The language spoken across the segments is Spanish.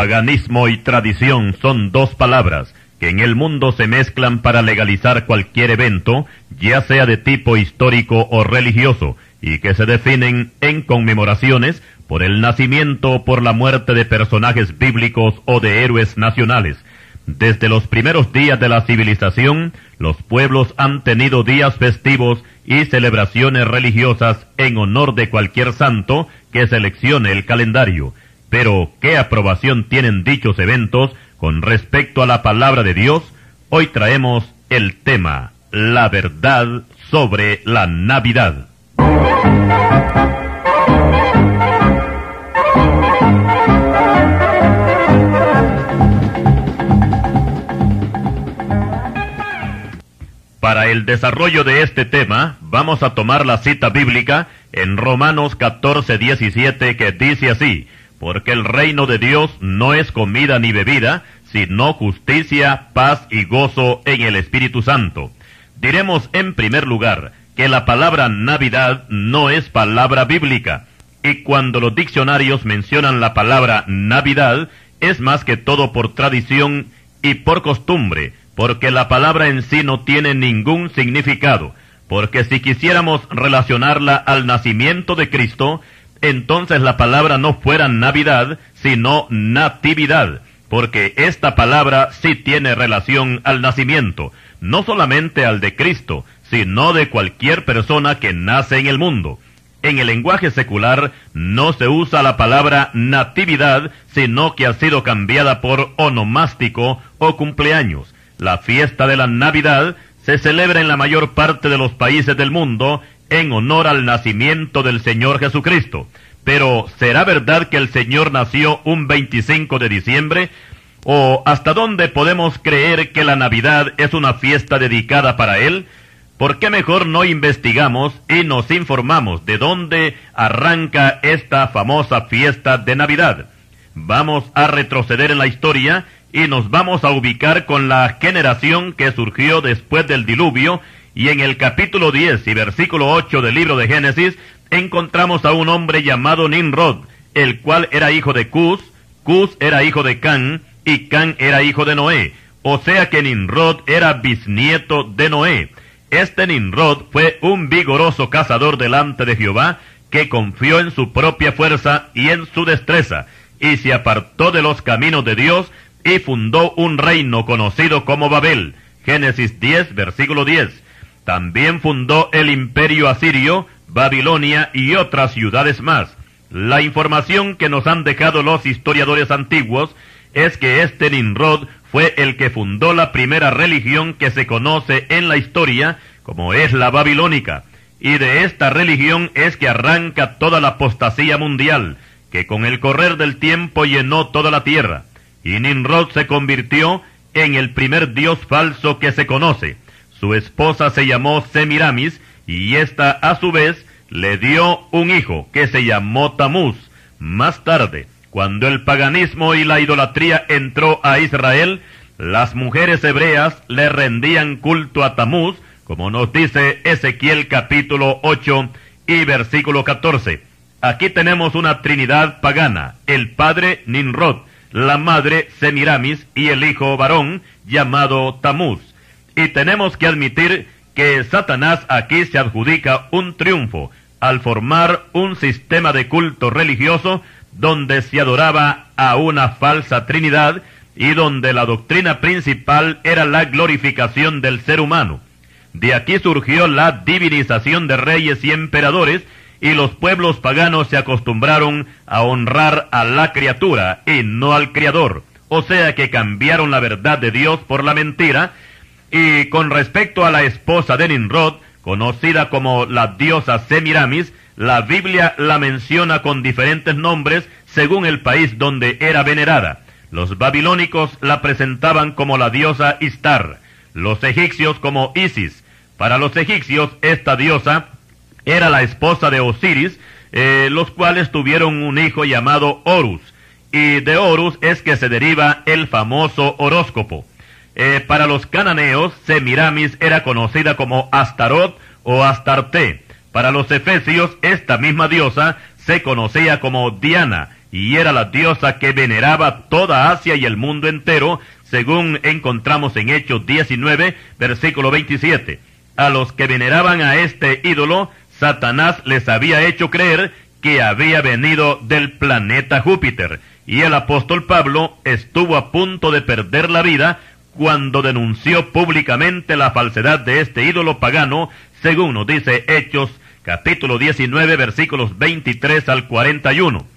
Paganismo y tradición son dos palabras que en el mundo se mezclan para legalizar cualquier evento, ya sea de tipo histórico o religioso, y que se definen en conmemoraciones por el nacimiento o por la muerte de personajes bíblicos o de héroes nacionales. Desde los primeros días de la civilización, los pueblos han tenido días festivos y celebraciones religiosas en honor de cualquier santo que seleccione el calendario. Pero, ¿qué aprobación tienen dichos eventos con respecto a la palabra de Dios? Hoy traemos el tema, la verdad sobre la Navidad. Para el desarrollo de este tema, vamos a tomar la cita bíblica en Romanos 14:17, que dice así: porque el reino de Dios no es comida ni bebida, sino justicia, paz y gozo en el Espíritu Santo. Diremos en primer lugar que la palabra Navidad no es palabra bíblica, y cuando los diccionarios mencionan la palabra Navidad, es más que todo por tradición y por costumbre, porque la palabra en sí no tiene ningún significado, porque si quisiéramos relacionarla al nacimiento de Cristo, entonces la palabra no fuera Navidad, sino Natividad, porque esta palabra sí tiene relación al nacimiento, no solamente al de Cristo, sino de cualquier persona que nace en el mundo. En el lenguaje secular no se usa la palabra natividad, sino que ha sido cambiada por onomástico o cumpleaños. La fiesta de la Navidad se celebra en la mayor parte de los países del mundo en honor al nacimiento del Señor Jesucristo. Pero, ¿será verdad que el Señor nació un 25 de diciembre? ¿O hasta dónde podemos creer que la Navidad es una fiesta dedicada para Él? ¿Por qué mejor no investigamos y nos informamos de dónde arranca esta famosa fiesta de Navidad? Vamos a retroceder en la historia y nos vamos a ubicar con la generación que surgió después del diluvio, y en el capítulo 10 y versículo 8 del libro de Génesis encontramos a un hombre llamado Nimrod, el cual era hijo de Cus, Cus era hijo de Can, y Can era hijo de Noé. O sea que Nimrod era bisnieto de Noé. Este Nimrod fue un vigoroso cazador delante de Jehová, que confió en su propia fuerza y en su destreza, y se apartó de los caminos de Dios, y fundó un reino conocido como Babel. Génesis 10, versículo 10. También fundó el imperio asirio, Babilonia y otras ciudades más. La información que nos han dejado los historiadores antiguos es que este Nimrod fue el que fundó la primera religión que se conoce en la historia, como es la babilónica. Y de esta religión es que arranca toda la apostasía mundial, que con el correr del tiempo llenó toda la tierra. Y Nimrod se convirtió en el primer dios falso que se conoce. Su esposa se llamó Semiramis, y ésta a su vez le dio un hijo que se llamó Tamuz. Más tarde, cuando el paganismo y la idolatría entró a Israel, las mujeres hebreas le rendían culto a Tamuz, como nos dice Ezequiel capítulo 8 y versículo 14. Aquí tenemos una trinidad pagana: el padre Nimrod, la madre Semiramis y el hijo varón llamado Tamuz. Y tenemos que admitir que Satanás aquí se adjudica un triunfo al formar un sistema de culto religioso donde se adoraba a una falsa trinidad y donde la doctrina principal era la glorificación del ser humano. De aquí surgió la divinización de reyes y emperadores, y los pueblos paganos se acostumbraron a honrar a la criatura y no al Creador. O sea que cambiaron la verdad de Dios por la mentira. Y con respecto a la esposa de Nimrod, conocida como la diosa Semiramis, la Biblia la menciona con diferentes nombres según el país donde era venerada. Los babilónicos la presentaban como la diosa Istar, los egipcios como Isis. Para los egipcios esta diosa era la esposa de Osiris, los cuales tuvieron un hijo llamado Horus, y de Horus es que se deriva el famoso horóscopo. Para los cananeos, Semiramis era conocida como Astarot o Astarte. Para los efesios, esta misma diosa se conocía como Diana, y era la diosa que veneraba toda Asia y el mundo entero, según encontramos en Hechos 19, versículo 27. A los que veneraban a este ídolo, Satanás les había hecho creer que había venido del planeta Júpiter, y el apóstol Pablo estuvo a punto de perder la vida cuando denunció públicamente la falsedad de este ídolo pagano, según nos dice Hechos capítulo 19, versículos 23 al 41.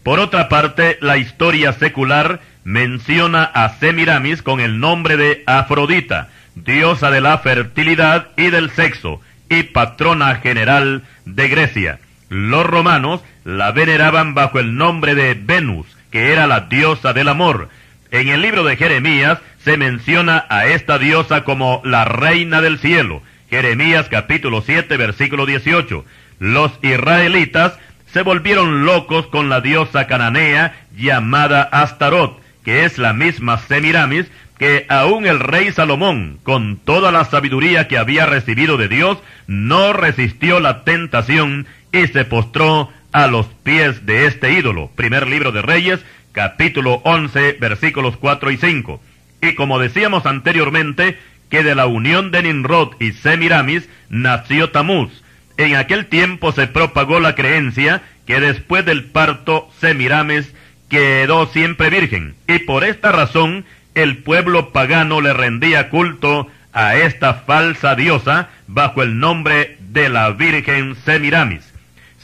Por otra parte, la historia secular menciona a Semiramis con el nombre de Afrodita, diosa de la fertilidad y del sexo, y patrona general de Grecia. Los romanos la veneraban bajo el nombre de Venus, que era la diosa del amor. En el libro de Jeremías se menciona a esta diosa como la reina del cielo. Jeremías capítulo 7, versículo 18. Los israelitas se volvieron locos con la diosa cananea llamada Astarot, que es la misma Semiramis que aún el rey Salomón, con toda la sabiduría que había recibido de Dios, no resistió la tentación y se postró a los pies de este ídolo. Primer libro de Reyes, capítulo 11, versículos 4 y 5. Y como decíamos anteriormente, que de la unión de Nimrod y Semiramis nació Tamuz. En aquel tiempo se propagó la creencia que después del parto Semiramis quedó siempre virgen, y por esta razón el pueblo pagano le rendía culto a esta falsa diosa bajo el nombre de la Virgen Semiramis.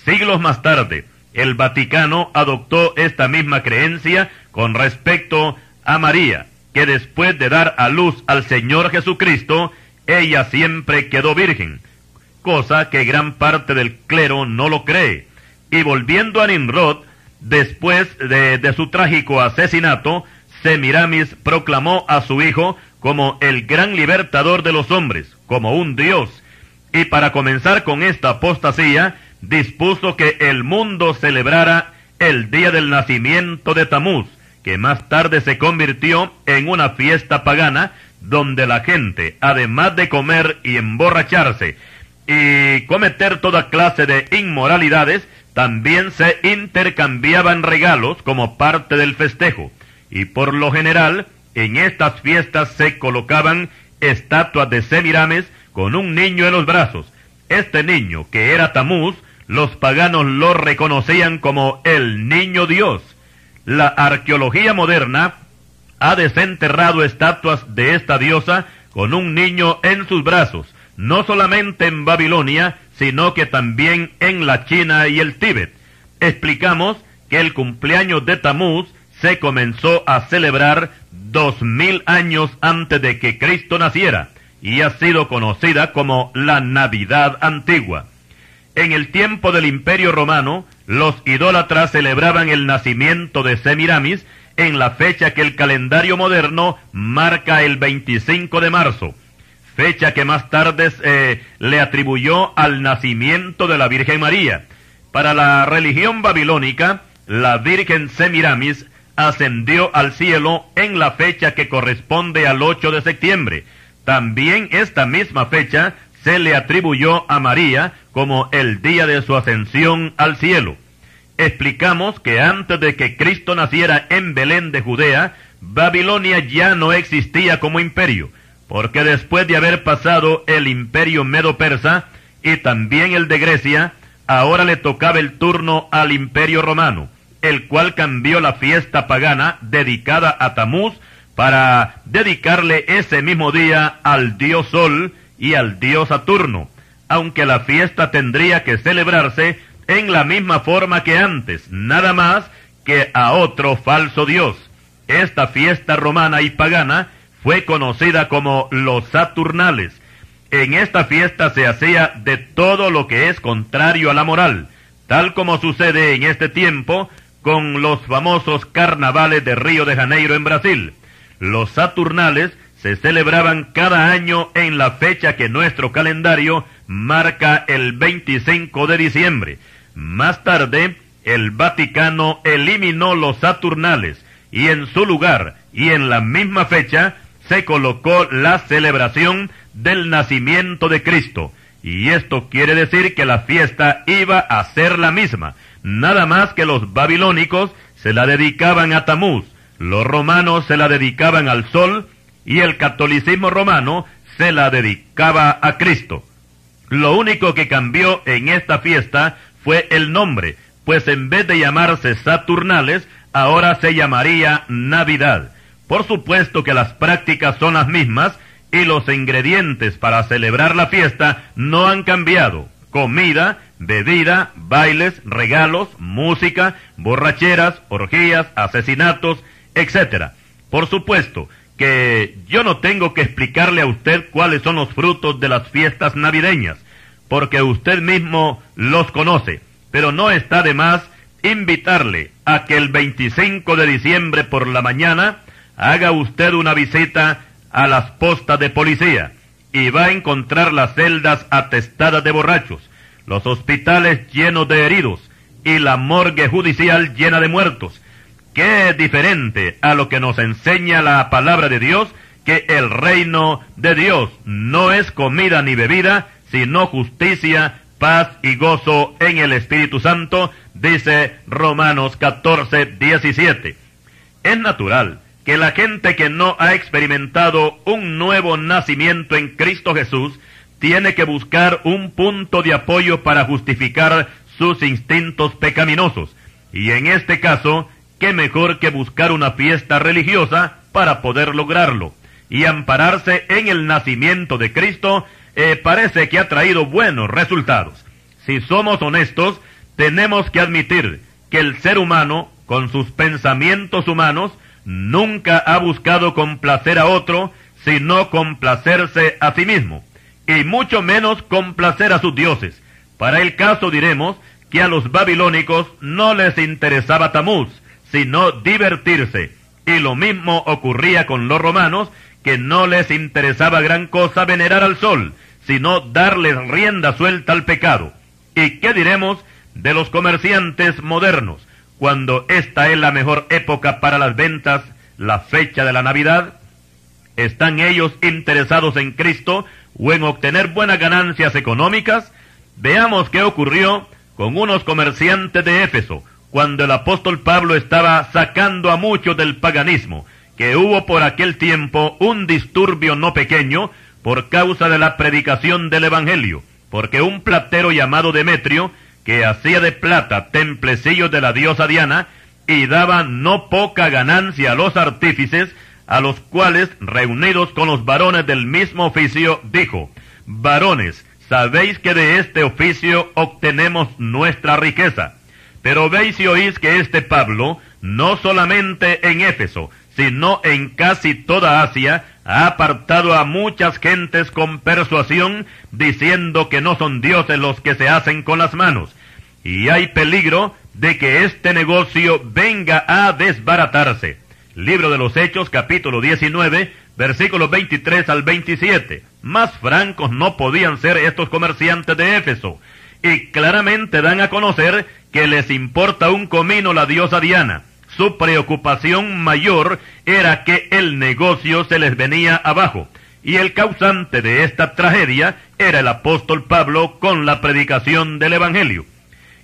Siglos más tarde, el Vaticano adoptó esta misma creencia con respecto a María, que después de dar a luz al Señor Jesucristo, ella siempre quedó virgen, cosa que gran parte del clero no lo cree. Y volviendo a Nimrod, después de su trágico asesinato, Semiramis proclamó a su hijo como el gran libertador de los hombres, como un dios. Y para comenzar con esta apostasía, dispuso que el mundo celebrara el día del nacimiento de Tamuz, que más tarde se convirtió en una fiesta pagana, donde la gente, además de comer y emborracharse, y cometer toda clase de inmoralidades, también se intercambiaban regalos como parte del festejo. Y por lo general, en estas fiestas se colocaban estatuas de Semiramis con un niño en los brazos. Este niño, que era Tamuz, los paganos lo reconocían como el niño Dios. La arqueología moderna ha desenterrado estatuas de esta diosa con un niño en sus brazos, no solamente en Babilonia, sino que también en la China y el Tíbet. Explicamos que el cumpleaños de Tamuz se comenzó a celebrar 2000 años antes de que Cristo naciera, y ha sido conocida como la Navidad antigua. En el tiempo del Imperio Romano, los idólatras celebraban el nacimiento de Semiramis en la fecha que el calendario moderno marca el 25 de marzo, fecha que más tarde le atribuyó al nacimiento de la Virgen María. Para la religión babilónica, la Virgen Semiramis ascendió al cielo en la fecha que corresponde al 8 de septiembre. También esta misma fecha se le atribuyó a María como el día de su ascensión al cielo. Explicamos que antes de que Cristo naciera en Belén de Judea, Babilonia ya no existía como imperio, porque después de haber pasado el imperio medo-persa y también el de Grecia, ahora le tocaba el turno al imperio romano, el cual cambió la fiesta pagana dedicada a Tamuz para dedicarle ese mismo día al dios Sol y al dios Saturno, aunque la fiesta tendría que celebrarse en la misma forma que antes, nada más que a otro falso dios. Esta fiesta romana y pagana fue conocida como los Saturnales. En esta fiesta se hacía de todo lo que es contrario a la moral, tal como sucede en este tiempo con los famosos carnavales de Río de Janeiro en Brasil. Los Saturnales se celebraban cada año en la fecha que nuestro calendario marca el 25 de diciembre. Más tarde, el Vaticano eliminó los Saturnales y en su lugar y en la misma fecha se colocó la celebración del nacimiento de Cristo. Y esto quiere decir que la fiesta iba a ser la misma, nada más que los babilónicos se la dedicaban a Tamuz, los romanos se la dedicaban al sol, y el catolicismo romano se la dedicaba a Cristo. Lo único que cambió en esta fiesta fue el nombre, pues en vez de llamarse Saturnales, ahora se llamaría Navidad. Por supuesto que las prácticas son las mismas, y los ingredientes para celebrar la fiesta no han cambiado: comida, bebida, bailes, regalos, música, borracheras, orgías, asesinatos, etc. Por supuesto que yo no tengo que explicarle a usted cuáles son los frutos de las fiestas navideñas, porque usted mismo los conoce, pero no está de más invitarle a que el 25 de diciembre por la mañana haga usted una visita a las postas de policía, y va a encontrar las celdas atestadas de borrachos, los hospitales llenos de heridos, y la morgue judicial llena de muertos. Qué diferente a lo que nos enseña la palabra de Dios, que el reino de Dios no es comida ni bebida, sino justicia, paz y gozo en el Espíritu Santo, dice Romanos 14:17. Es natural que la gente que no ha experimentado un nuevo nacimiento en Cristo Jesús tiene que buscar un punto de apoyo para justificar sus instintos pecaminosos. Y en este caso, qué mejor que buscar una fiesta religiosa para poder lograrlo. Y ampararse en el nacimiento de Cristo parece que ha traído buenos resultados. Si somos honestos, tenemos que admitir que el ser humano, con sus pensamientos humanos, nunca ha buscado complacer a otro, sino complacerse a sí mismo, y mucho menos complacer a sus dioses. Para el caso diremos que a los babilónicos no les interesaba Tamuz, sino divertirse, y lo mismo ocurría con los romanos, que no les interesaba gran cosa venerar al sol, sino darles rienda suelta al pecado. ¿Y qué diremos de los comerciantes modernos, cuando esta es la mejor época para las ventas, la fecha de la Navidad? ¿Están ellos interesados en Cristo o en obtener buenas ganancias económicas? Veamos qué ocurrió con unos comerciantes de Éfeso, cuando el apóstol Pablo estaba sacando a muchos del paganismo, que hubo por aquel tiempo un disturbio no pequeño por causa de la predicación del Evangelio, porque un platero llamado Demetrio, que hacía de plata templecillos de la diosa Diana, y daba no poca ganancia a los artífices, a los cuales, reunidos con los varones del mismo oficio, dijo: varones, sabéis que de este oficio obtenemos nuestra riqueza. Pero veis y oís que este Pablo, no solamente en Éfeso, sino en casi toda Asia, ha apartado a muchas gentes con persuasión, diciendo que no son dioses los que se hacen con las manos. Y hay peligro de que este negocio venga a desbaratarse. Libro de los Hechos, capítulo 19, versículos 23 al 27. Más francos no podían ser estos comerciantes de Éfeso, y claramente dan a conocer que les importa un comino la diosa Diana. Su preocupación mayor era que el negocio se les venía abajo, y el causante de esta tragedia era el apóstol Pablo con la predicación del Evangelio.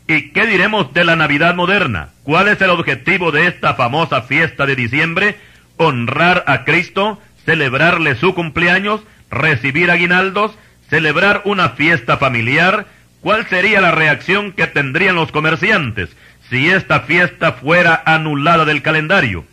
¿Y qué diremos de la Navidad moderna? ¿Cuál es el objetivo de esta famosa fiesta de diciembre? Honrar a Cristo, celebrarle su cumpleaños, recibir aguinaldos, celebrar una fiesta familiar. ¿Cuál sería la reacción que tendrían los comerciantes si esta fiesta fuera anulada del calendario?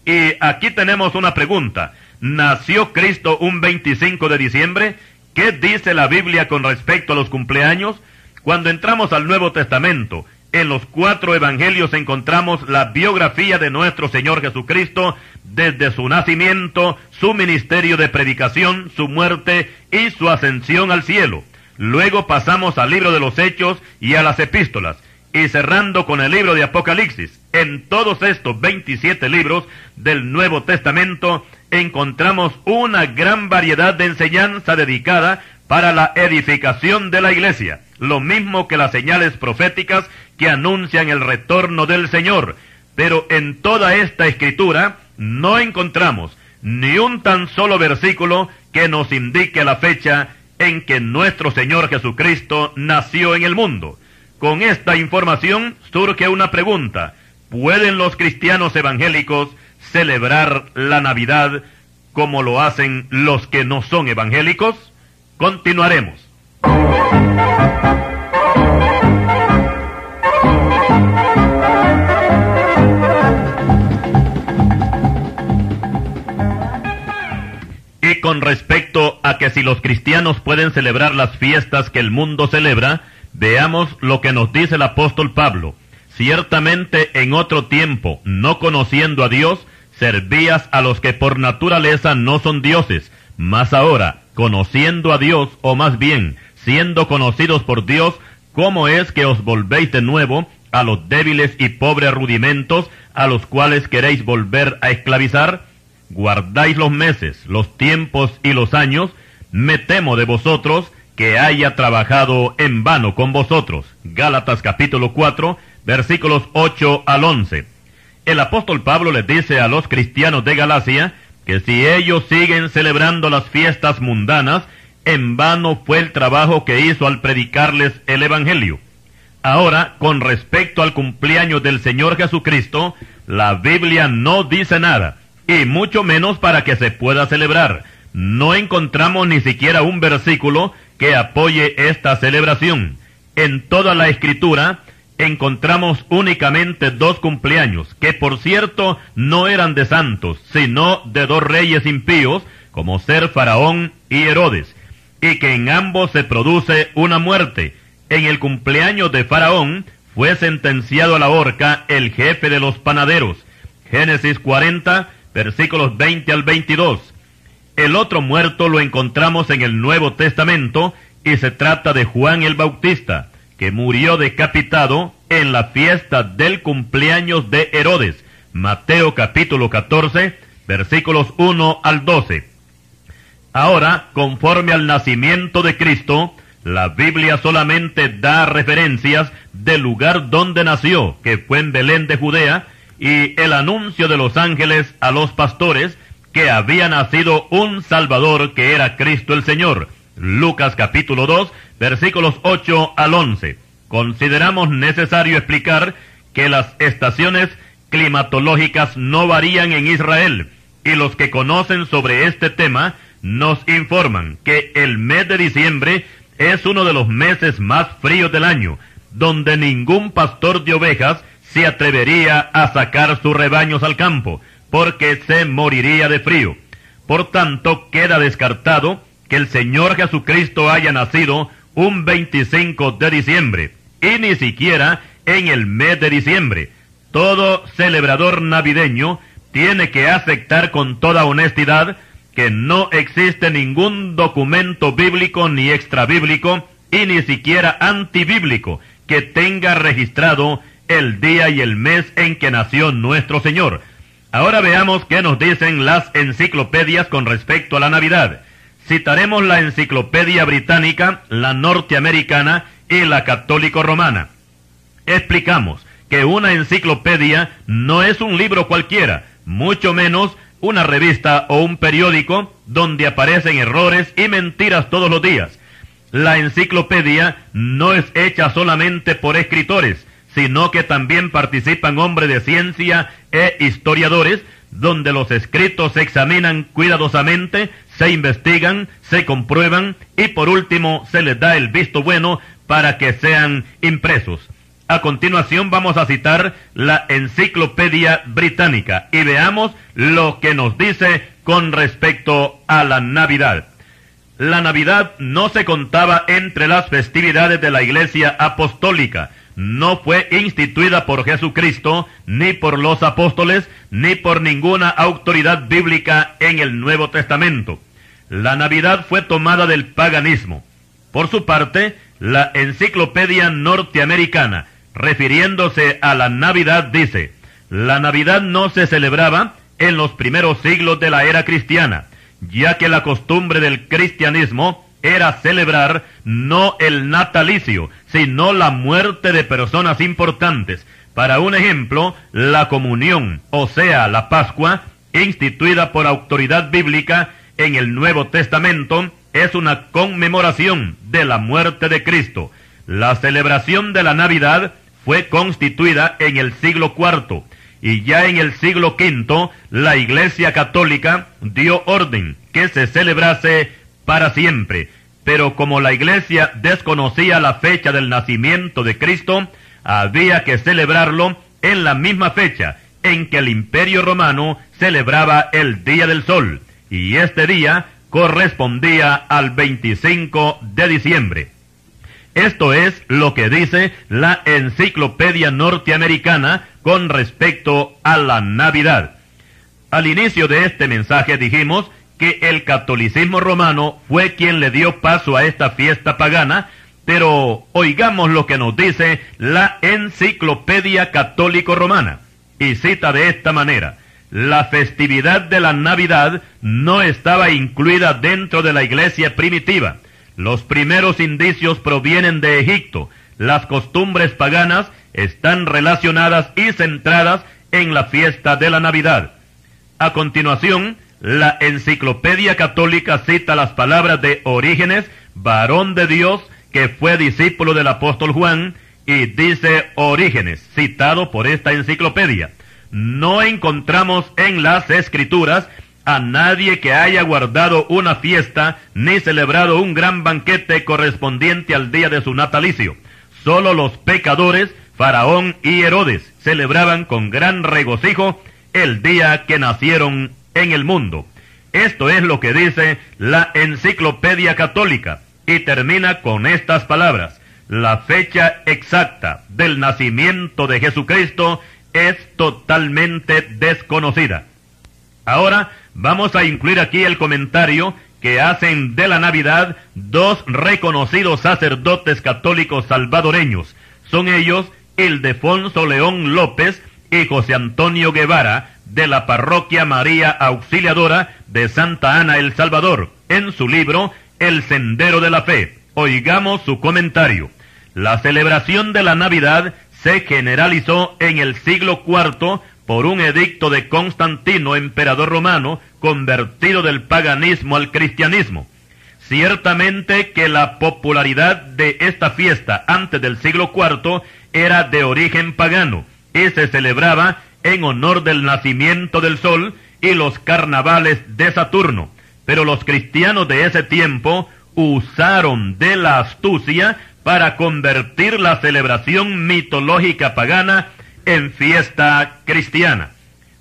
Y aquí tenemos una pregunta. ¿Nació Cristo un 25 de diciembre? ¿Qué dice la Biblia con respecto a los cumpleaños? Cuando entramos al Nuevo Testamento, en los 4 evangelios encontramos la biografía de nuestro Señor Jesucristo desde su nacimiento, su ministerio de predicación, su muerte y su ascensión al cielo. Luego pasamos al libro de los Hechos y a las epístolas, y cerrando con el libro de Apocalipsis. En todos estos 27 libros del Nuevo Testamento encontramos una gran variedad de enseñanza dedicada para la edificación de la iglesia, lo mismo que las señales proféticas que anuncian el retorno del Señor. Pero en toda esta escritura no encontramos ni un tan solo versículo que nos indique la fecha en que nuestro Señor Jesucristo nació en el mundo. Con esta información surge una pregunta: ¿Pueden los cristianos evangélicos celebrar la Navidad como lo hacen los que no son evangélicos? Continuaremos. Y con respecto a que si los cristianos pueden celebrar las fiestas que el mundo celebra, veamos lo que nos dice el apóstol Pablo. Ciertamente en otro tiempo, no conociendo a Dios, servías a los que por naturaleza no son dioses, mas ahora, conociendo a Dios, o más bien, siendo conocidos por Dios, ¿cómo es que os volvéis de nuevo a los débiles y pobres rudimentos a los cuales queréis volver a esclavizar? Guardáis los meses, los tiempos y los años. Me temo de vosotros que haya trabajado en vano con vosotros. Gálatas capítulo 4, versículos 8 al 11. El apóstol Pablo les dice a los cristianos de Galacia que si ellos siguen celebrando las fiestas mundanas, en vano fue el trabajo que hizo al predicarles el Evangelio. Ahora, con respecto al cumpleaños del Señor Jesucristo, la Biblia no dice nada, y mucho menos para que se pueda celebrar. No encontramos ni siquiera un versículo que apoye esta celebración. En toda la Escritura encontramos únicamente 2 cumpleaños, que por cierto no eran de santos, sino de 2 reyes impíos, como ser Faraón y Herodes, y que en ambos se produce una muerte. En el cumpleaños de Faraón fue sentenciado a la horca el jefe de los panaderos. Génesis 40, versículos 20 al 22. El otro muerto lo encontramos en el Nuevo Testamento, y se trata de Juan el Bautista, que murió decapitado en la fiesta del cumpleaños de Herodes. Mateo capítulo 14, versículos 1 al 12. Ahora, conforme al nacimiento de Cristo, la Biblia solamente da referencias del lugar donde nació, que fue en Belén de Judea, y el anuncio de los ángeles a los pastores que había nacido un Salvador que era Cristo el Señor. Lucas capítulo 2, versículos 8 al 11. Consideramos necesario explicar que las estaciones climatológicas no varían en Israel, y los que conocen sobre este tema nos informan que el mes de diciembre es uno de los meses más fríos del año, donde ningún pastor de ovejas se atrevería a sacar sus rebaños al campo, porque se moriría de frío. Por tanto, queda descartado que el Señor Jesucristo haya nacido un 25 de diciembre, y ni siquiera en el mes de diciembre. Todo celebrador navideño tiene que aceptar con toda honestidad que no existe ningún documento bíblico ni extrabíblico, y ni siquiera antibíblico, que tenga registrado el día y el mes en que nació nuestro Señor. Ahora veamos qué nos dicen las enciclopedias con respecto a la Navidad. Citaremos la Enciclopedia Británica, la Norteamericana y la Católico Romana. Explicamos que una enciclopedia no es un libro cualquiera, mucho menos una revista o un periódico donde aparecen errores y mentiras todos los días. La enciclopedia no es hecha solamente por escritores, sino que también participan hombres de ciencia e historiadores, donde los escritos se examinan cuidadosamente, se investigan, se comprueban y por último se les da el visto bueno para que sean impresos. A continuación vamos a citar la Enciclopedia Británica y veamos lo que nos dice con respecto a la Navidad. La Navidad no se contaba entre las festividades de la Iglesia Apostólica. No fue instituida por Jesucristo, ni por los apóstoles, ni por ninguna autoridad bíblica en el Nuevo Testamento. La Navidad fue tomada del paganismo. Por su parte, la Enciclopedia Norteamericana, refiriéndose a la Navidad, dice: la Navidad no se celebraba en los primeros siglos de la era cristiana, ya que la costumbre del cristianismo era celebrar no el natalicio, sino la muerte de personas importantes. Para un ejemplo, la comunión, o sea, la Pascua, instituida por autoridad bíblica en el Nuevo Testamento, es una conmemoración de la muerte de Cristo. La celebración de la Navidad fue constituida en el siglo IV, y ya en el siglo V la Iglesia Católica dio orden que se celebrase para siempre. Pero como la Iglesia desconocía la fecha del nacimiento de Cristo, había que celebrarlo en la misma fecha en que el Imperio Romano celebraba el Día del Sol, y este día correspondía al 25 de diciembre. Esto es lo que dice la Enciclopedia Norteamericana con respecto a la Navidad. Al inicio de este mensaje dijimos que el catolicismo romano fue quien le dio paso a esta fiesta pagana, pero oigamos lo que nos dice la Enciclopedia Católico Romana, y cita de esta manera: la festividad de la Navidad no estaba incluida dentro de la iglesia primitiva. Los primeros indicios provienen de Egipto. Las costumbres paganas están relacionadas y centradas en la fiesta de la Navidad. A continuación, la Enciclopedia Católica cita las palabras de Orígenes, varón de Dios, que fue discípulo del apóstol Juan, y dice Orígenes, citado por esta enciclopedia: no encontramos en las Escrituras a nadie que haya guardado una fiesta ni celebrado un gran banquete correspondiente al día de su natalicio. Solo los pecadores, Faraón y Herodes, celebraban con gran regocijo el día que nacieron en el mundo. Esto es lo que dice la Enciclopedia Católica, y termina con estas palabras: la fecha exacta del nacimiento de Jesucristo es totalmente desconocida. Ahora vamos a incluir aquí el comentario que hacen de la Navidad dos reconocidos sacerdotes católicos salvadoreños. Son ellos Ildefonso León López y José Antonio Guevara, de la Parroquia María Auxiliadora de Santa Ana, El Salvador, en su libro El Sendero de la Fe. Oigamos su comentario. La celebración de la Navidad se generalizó en el siglo IV por un edicto de Constantino, emperador romano, convertido del paganismo al cristianismo. Ciertamente que la popularidad de esta fiesta antes del siglo IV era de origen pagano y se celebraba en honor del nacimiento del sol y los carnavales de Saturno. Pero los cristianos de ese tiempo usaron de la astucia para convertir la celebración mitológica pagana en fiesta cristiana.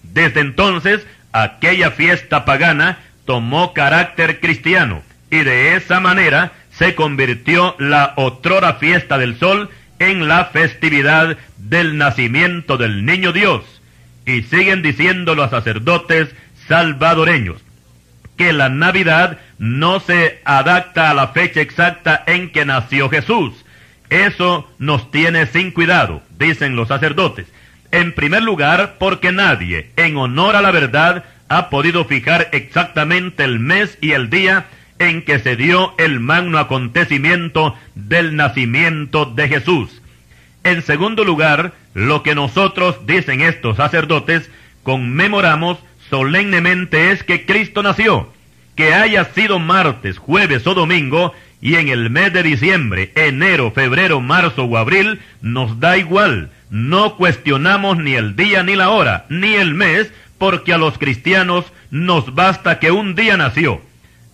Desde entonces, aquella fiesta pagana tomó carácter cristiano, y de esa manera se convirtió la otrora fiesta del sol en la festividad del nacimiento del niño Dios. Y siguen diciendo los sacerdotes salvadoreños que la Navidad no se adapta a la fecha exacta en que nació Jesús. Eso nos tiene sin cuidado, dicen los sacerdotes. En primer lugar, porque nadie, en honor a la verdad, ha podido fijar exactamente el mes y el día en que se dio el magno acontecimiento del nacimiento de Jesús. En segundo lugar, lo que nosotros, dicen estos sacerdotes, conmemoramos solemnemente es que Cristo nació. Que haya sido martes, jueves o domingo, y en el mes de diciembre, enero, febrero, marzo o abril, nos da igual. No cuestionamos ni el día ni la hora, ni el mes, porque a los cristianos nos basta que un día nació.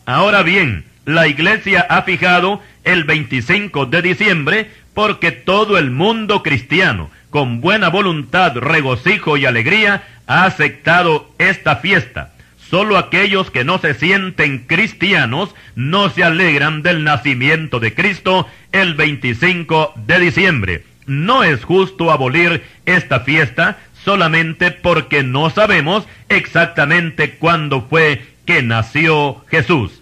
Ahora bien, la Iglesia ha fijado el 25 de diciembre porque todo el mundo cristiano, con buena voluntad, regocijo y alegría, ha aceptado esta fiesta. Solo aquellos que no se sienten cristianos no se alegran del nacimiento de Cristo el 25 de diciembre. No es justo abolir esta fiesta solamente porque no sabemos exactamente cuándo fue que nació Jesús.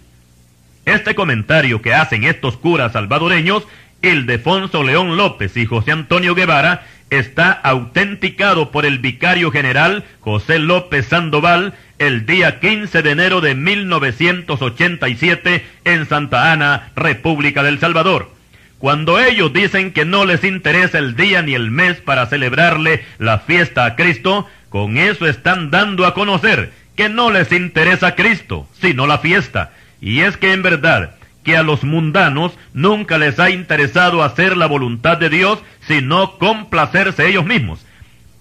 Este comentario que hacen estos curas salvadoreños, Ildefonso León López y José Antonio Guevara, está autenticado por el vicario general José López Sandoval el día 15 de enero de 1987 en Santa Ana, República del Salvador. Cuando ellos dicen que no les interesa el día ni el mes para celebrarle la fiesta a Cristo, con eso están dando a conocer que no les interesa Cristo, sino la fiesta. Y es que en verdad, que a los mundanos nunca les ha interesado hacer la voluntad de Dios, sino complacerse ellos mismos.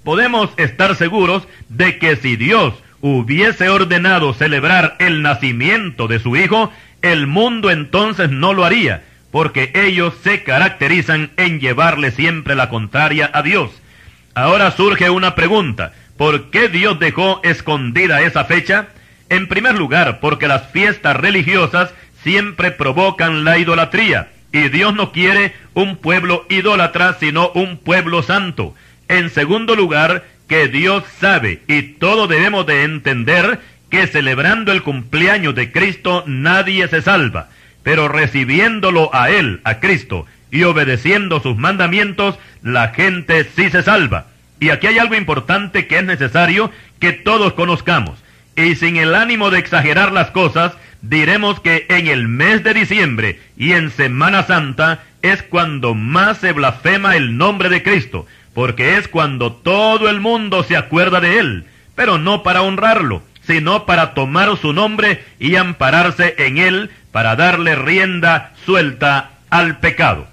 Podemos estar seguros de que si Dios hubiese ordenado celebrar el nacimiento de su Hijo, el mundo entonces no lo haría, porque ellos se caracterizan en llevarle siempre la contraria a Dios. Ahora surge una pregunta: ¿por qué Dios dejó escondida esa fecha? En primer lugar, porque las fiestas religiosas siempre provocan la idolatría, y Dios no quiere un pueblo idólatra, sino un pueblo santo. En segundo lugar, que Dios sabe, y todos debemos de entender, que celebrando el cumpleaños de Cristo nadie se salva, pero recibiéndolo a Él, a Cristo, y obedeciendo sus mandamientos, la gente sí se salva. Y aquí hay algo importante que es necesario que todos conozcamos, y sin el ánimo de exagerar las cosas, diremos que en el mes de diciembre y en Semana Santa es cuando más se blasfema el nombre de Cristo, porque es cuando todo el mundo se acuerda de Él, pero no para honrarlo, sino para tomar su nombre y ampararse en Él, para darle rienda suelta al pecado,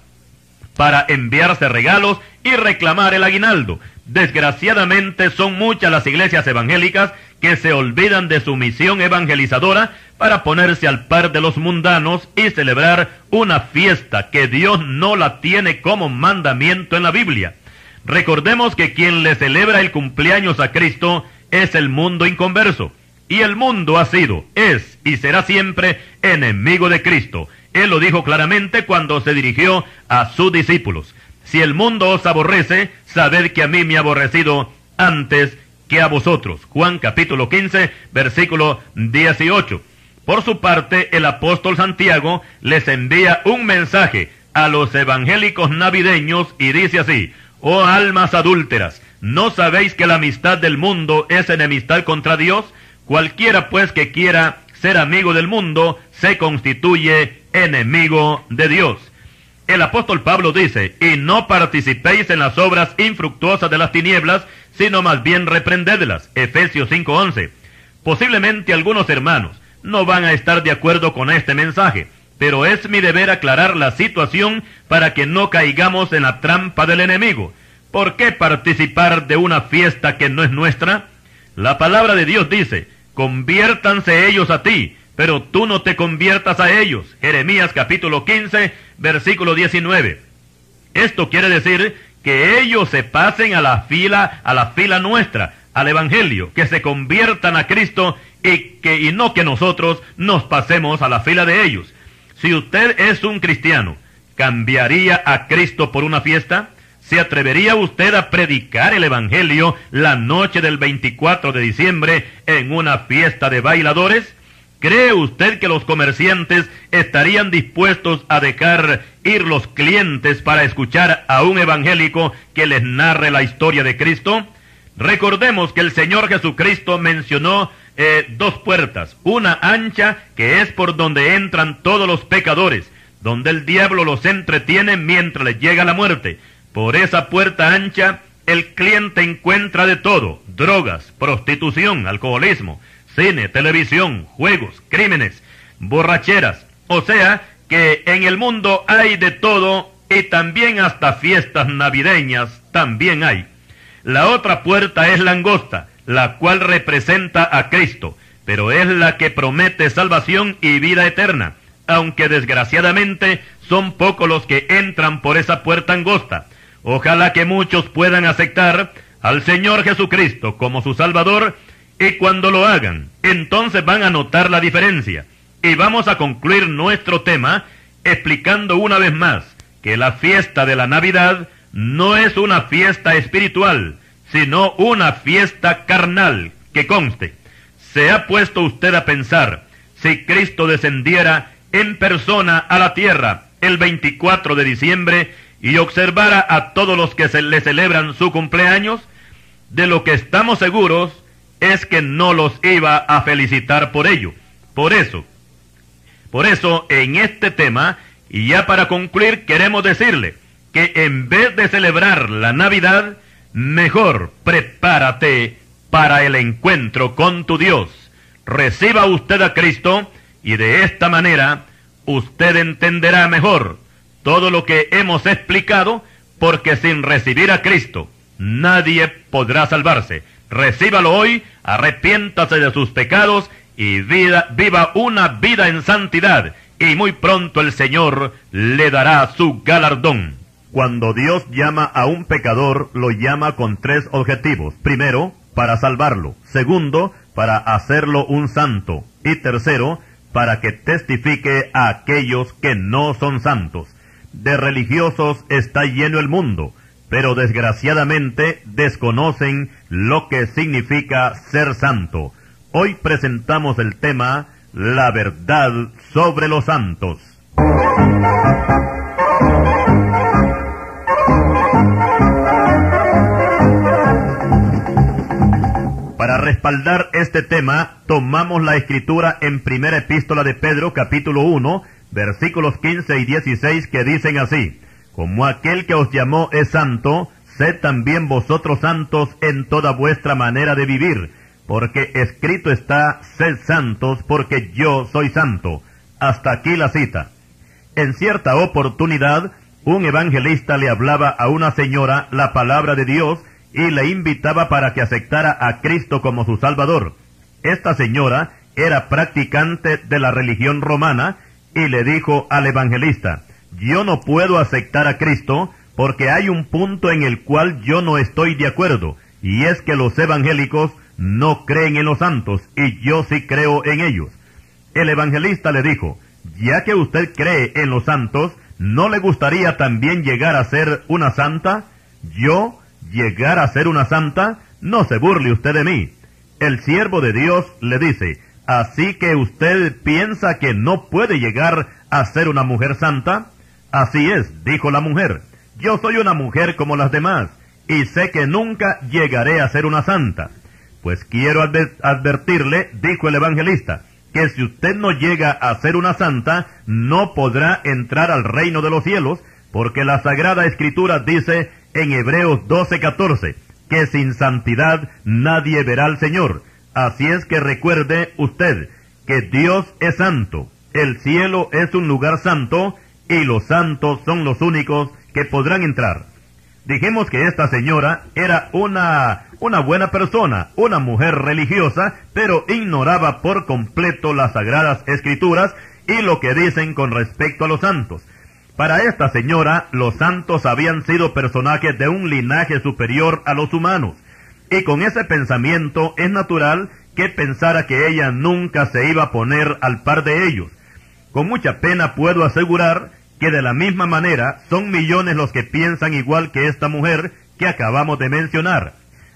para enviarse regalos y reclamar el aguinaldo. Desgraciadamente son muchas las iglesias evangélicas que se olvidan de su misión evangelizadora para ponerse al par de los mundanos y celebrar una fiesta que Dios no la tiene como mandamiento en la Biblia. Recordemos que quien le celebra el cumpleaños a Cristo es el mundo inconverso, y el mundo ha sido, es y será siempre enemigo de Cristo. Él lo dijo claramente cuando se dirigió a sus discípulos: si el mundo os aborrece, sabed que a mí me ha aborrecido antes que a vosotros. Juan capítulo 15, versículo 18. Por su parte, el apóstol Santiago les envía un mensaje a los evangélicos navideños y dice así: oh almas adúlteras, ¿no sabéis que la amistad del mundo es enemistad contra Dios? Cualquiera pues que quiera ser amigo del mundo se constituye enemigo de Dios. El apóstol Pablo dice: y no participéis en las obras infructuosas de las tinieblas, sino más bien reprendedlas. Efesios 5:11. Posiblemente algunos hermanos no van a estar de acuerdo con este mensaje, pero es mi deber aclarar la situación para que no caigamos en la trampa del enemigo. ¿Por qué participar de una fiesta que no es nuestra? La palabra de Dios dice: conviértanse ellos a ti, pero tú no te conviertas a ellos. Jeremías capítulo 15, versículo 19. Esto quiere decir que ellos se pasen a la fila nuestra, al Evangelio, que se conviertan a Cristo y no que nosotros nos pasemos a la fila de ellos. Si usted es un cristiano, ¿cambiaría a Cristo por una fiesta? ¿Se atrevería usted a predicar el Evangelio la noche del 24 de diciembre en una fiesta de bailadores? ¿Cree usted que los comerciantes estarían dispuestos a dejar ir los clientes para escuchar a un evangélico que les narre la historia de Cristo? Recordemos que el Señor Jesucristo mencionó dos puertas: una ancha, que es por donde entran todos los pecadores, donde el diablo los entretiene mientras les llega la muerte. Por esa puerta ancha el cliente encuentra de todo: drogas, prostitución, alcoholismo, cine, televisión, juegos, crímenes, borracheras. O sea que en el mundo hay de todo, y también hasta fiestas navideñas también hay. La otra puerta es la angosta, la cual representa a Cristo, pero es la que promete salvación y vida eterna, aunque desgraciadamente son pocos los que entran por esa puerta angosta. Ojalá que muchos puedan aceptar al Señor Jesucristo como su Salvador, y cuando lo hagan, entonces van a notar la diferencia. Y vamos a concluir nuestro tema explicando una vez más que la fiesta de la Navidad no es una fiesta espiritual, sino una fiesta carnal. Que conste, ¿se ha puesto usted a pensar si Cristo descendiera en persona a la tierra el 24 de diciembre y observara a todos los que le celebran su cumpleaños? De lo que estamos seguros es que no los iba a felicitar por ello. Por eso, en este tema, y ya para concluir, queremos decirle que en vez de celebrar la Navidad, mejor prepárate para el encuentro con tu Dios. Reciba usted a Cristo, y de esta manera usted entenderá mejor todo lo que hemos explicado, porque sin recibir a Cristo, nadie podrá salvarse. Recíbalo hoy, arrepiéntase de sus pecados y viva una vida en santidad, y muy pronto el Señor le dará su galardón. Cuando Dios llama a un pecador, lo llama con 3 objetivos. Primero, para salvarlo. Segundo, para hacerlo un santo. Y tercero, para que testifique a aquellos que no son santos. De religiosos está lleno el mundo, pero desgraciadamente desconocen lo que significa ser santo. Hoy presentamos el tema, la verdad sobre los santos. Para respaldar este tema, tomamos la escritura en primera epístola de Pedro, capítulo 1, versículos 15 y 16, que dicen así: como aquel que os llamó es santo, sed también vosotros santos en toda vuestra manera de vivir, porque escrito está, sed santos, porque yo soy santo. Hasta aquí la cita. En cierta oportunidad, un evangelista le hablaba a una señora la palabra de Dios y le invitaba para que aceptara a Cristo como su Salvador. Esta señora era practicante de la religión romana y le dijo al evangelista: yo no puedo aceptar a Cristo porque hay un punto en el cual yo no estoy de acuerdo, y es que los evangélicos no creen en los santos, y yo sí creo en ellos. El evangelista le dijo: ya que usted cree en los santos, ¿no le gustaría también llegar a ser una santa? ¿Yo llegar a ser una santa? No se burle usted de mí. El siervo de Dios le dice: ¿así que usted piensa que no puede llegar a ser una mujer santa? Así es, dijo la mujer. Yo soy una mujer como las demás, y sé que nunca llegaré a ser una santa. Pues quiero advertirle, dijo el evangelista, que si usted no llega a ser una santa, no podrá entrar al reino de los cielos, porque la Sagrada Escritura dice en Hebreos 12:14, que sin santidad nadie verá al Señor. Así es que recuerde usted que Dios es santo, el cielo es un lugar santo, y los santos son los únicos que podrán entrar. Dijimos que esta señora era una buena persona, una mujer religiosa, pero ignoraba por completo las Sagradas Escrituras y lo que dicen con respecto a los santos. Para esta señora, los santos habían sido personajes de un linaje superior a los humanos, y con ese pensamiento es natural que pensara que ella nunca se iba a poner al par de ellos. Con mucha pena puedo asegurar que de la misma manera son millones los que piensan igual que esta mujer que acabamos de mencionar.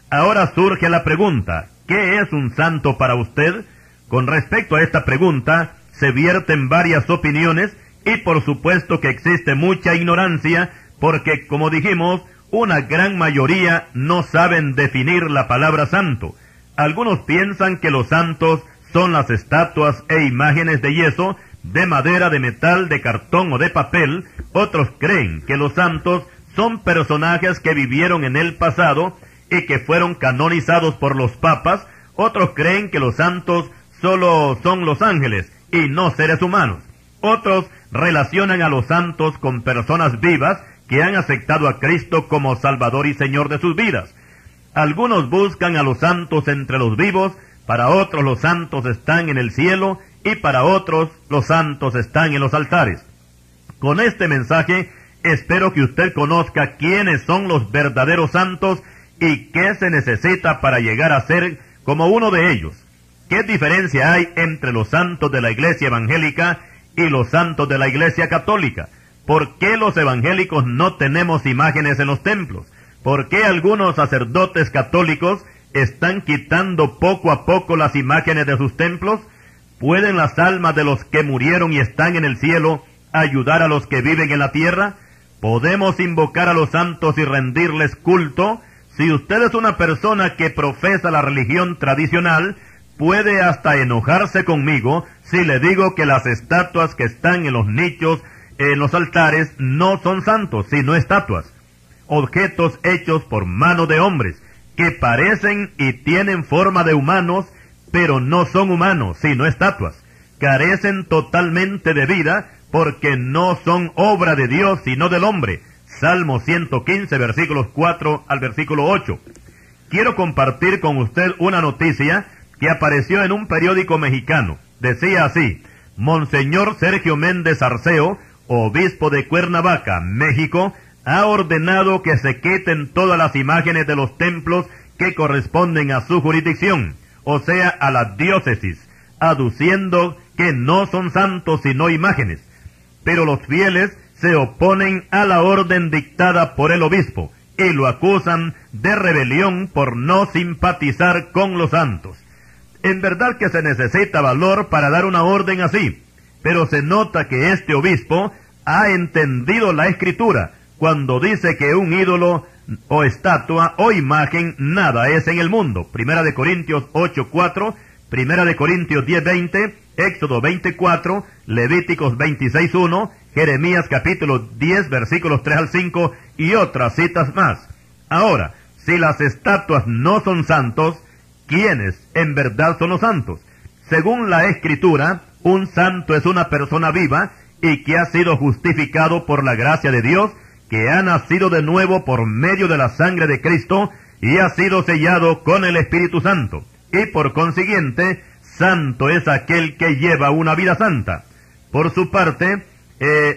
Ahora surge la pregunta: ¿qué es un santo para usted? Con respecto a esta pregunta, se vierten varias opiniones y por supuesto que existe mucha ignorancia, porque, como dijimos, una gran mayoría no saben definir la palabra santo. Algunos piensan que los santos son las estatuas e imágenes de yeso, de madera, de metal, de cartón o de papel. Otros creen que los santos son personajes que vivieron en el pasado y que fueron canonizados por los papas. Otros creen que los santos solo son los ángeles y no seres humanos. Otros relacionan a los santos con personas vivas que han aceptado a Cristo como Salvador y Señor de sus vidas. Algunos buscan a los santos entre los vivos, para otros los santos están en el cielo, y para otros los santos están en los altares. Con este mensaje espero que usted conozca quiénes son los verdaderos santos y qué se necesita para llegar a ser como uno de ellos. ¿Qué diferencia hay entre los santos de la Iglesia evangélica y los santos de la Iglesia católica? ¿Por qué los evangélicos no tenemos imágenes en los templos? ¿Por qué algunos sacerdotes católicos están quitando poco a poco las imágenes de sus templos? ¿Pueden las almas de los que murieron y están en el cielo ayudar a los que viven en la tierra? ¿Podemos invocar a los santos y rendirles culto? Si usted es una persona que profesa la religión tradicional, puede hasta enojarse conmigo si le digo que las estatuas que están en los nichos, en los altares, no son santos, sino estatuas. Objetos hechos por mano de hombres, que parecen y tienen forma de humanos, pero no son humanos, sino estatuas. Carecen totalmente de vida, porque no son obra de Dios, sino del hombre. Salmo 115, versículos 4 al versículo 8. Quiero compartir con usted una noticia que apareció en un periódico mexicano. Decía así: Monseñor Sergio Méndez Arceo, obispo de Cuernavaca, México, ha ordenado que se quiten todas las imágenes de los templos que corresponden a su jurisdicción, o sea, a la diócesis, aduciendo que no son santos sino imágenes. Pero los fieles se oponen a la orden dictada por el obispo y lo acusan de rebelión por no simpatizar con los santos. En verdad que se necesita valor para dar una orden así, pero se nota que este obispo ha entendido la Escritura cuando dice que un ídolo o estatua o imagen nada es en el mundo. Primera de Corintios 8:4, Primera de Corintios 10:20, Éxodo 24, Levíticos 26:1, Jeremías capítulo 10, versículos 3 al 5 y otras citas más. Ahora, si las estatuas no son santos, ¿quiénes en verdad son los santos? Según la Escritura, un santo es una persona viva y que ha sido justificado por la gracia de Dios, que ha nacido de nuevo por medio de la sangre de Cristo y ha sido sellado con el Espíritu Santo. Y por consiguiente, santo es aquel que lleva una vida santa. Por su parte,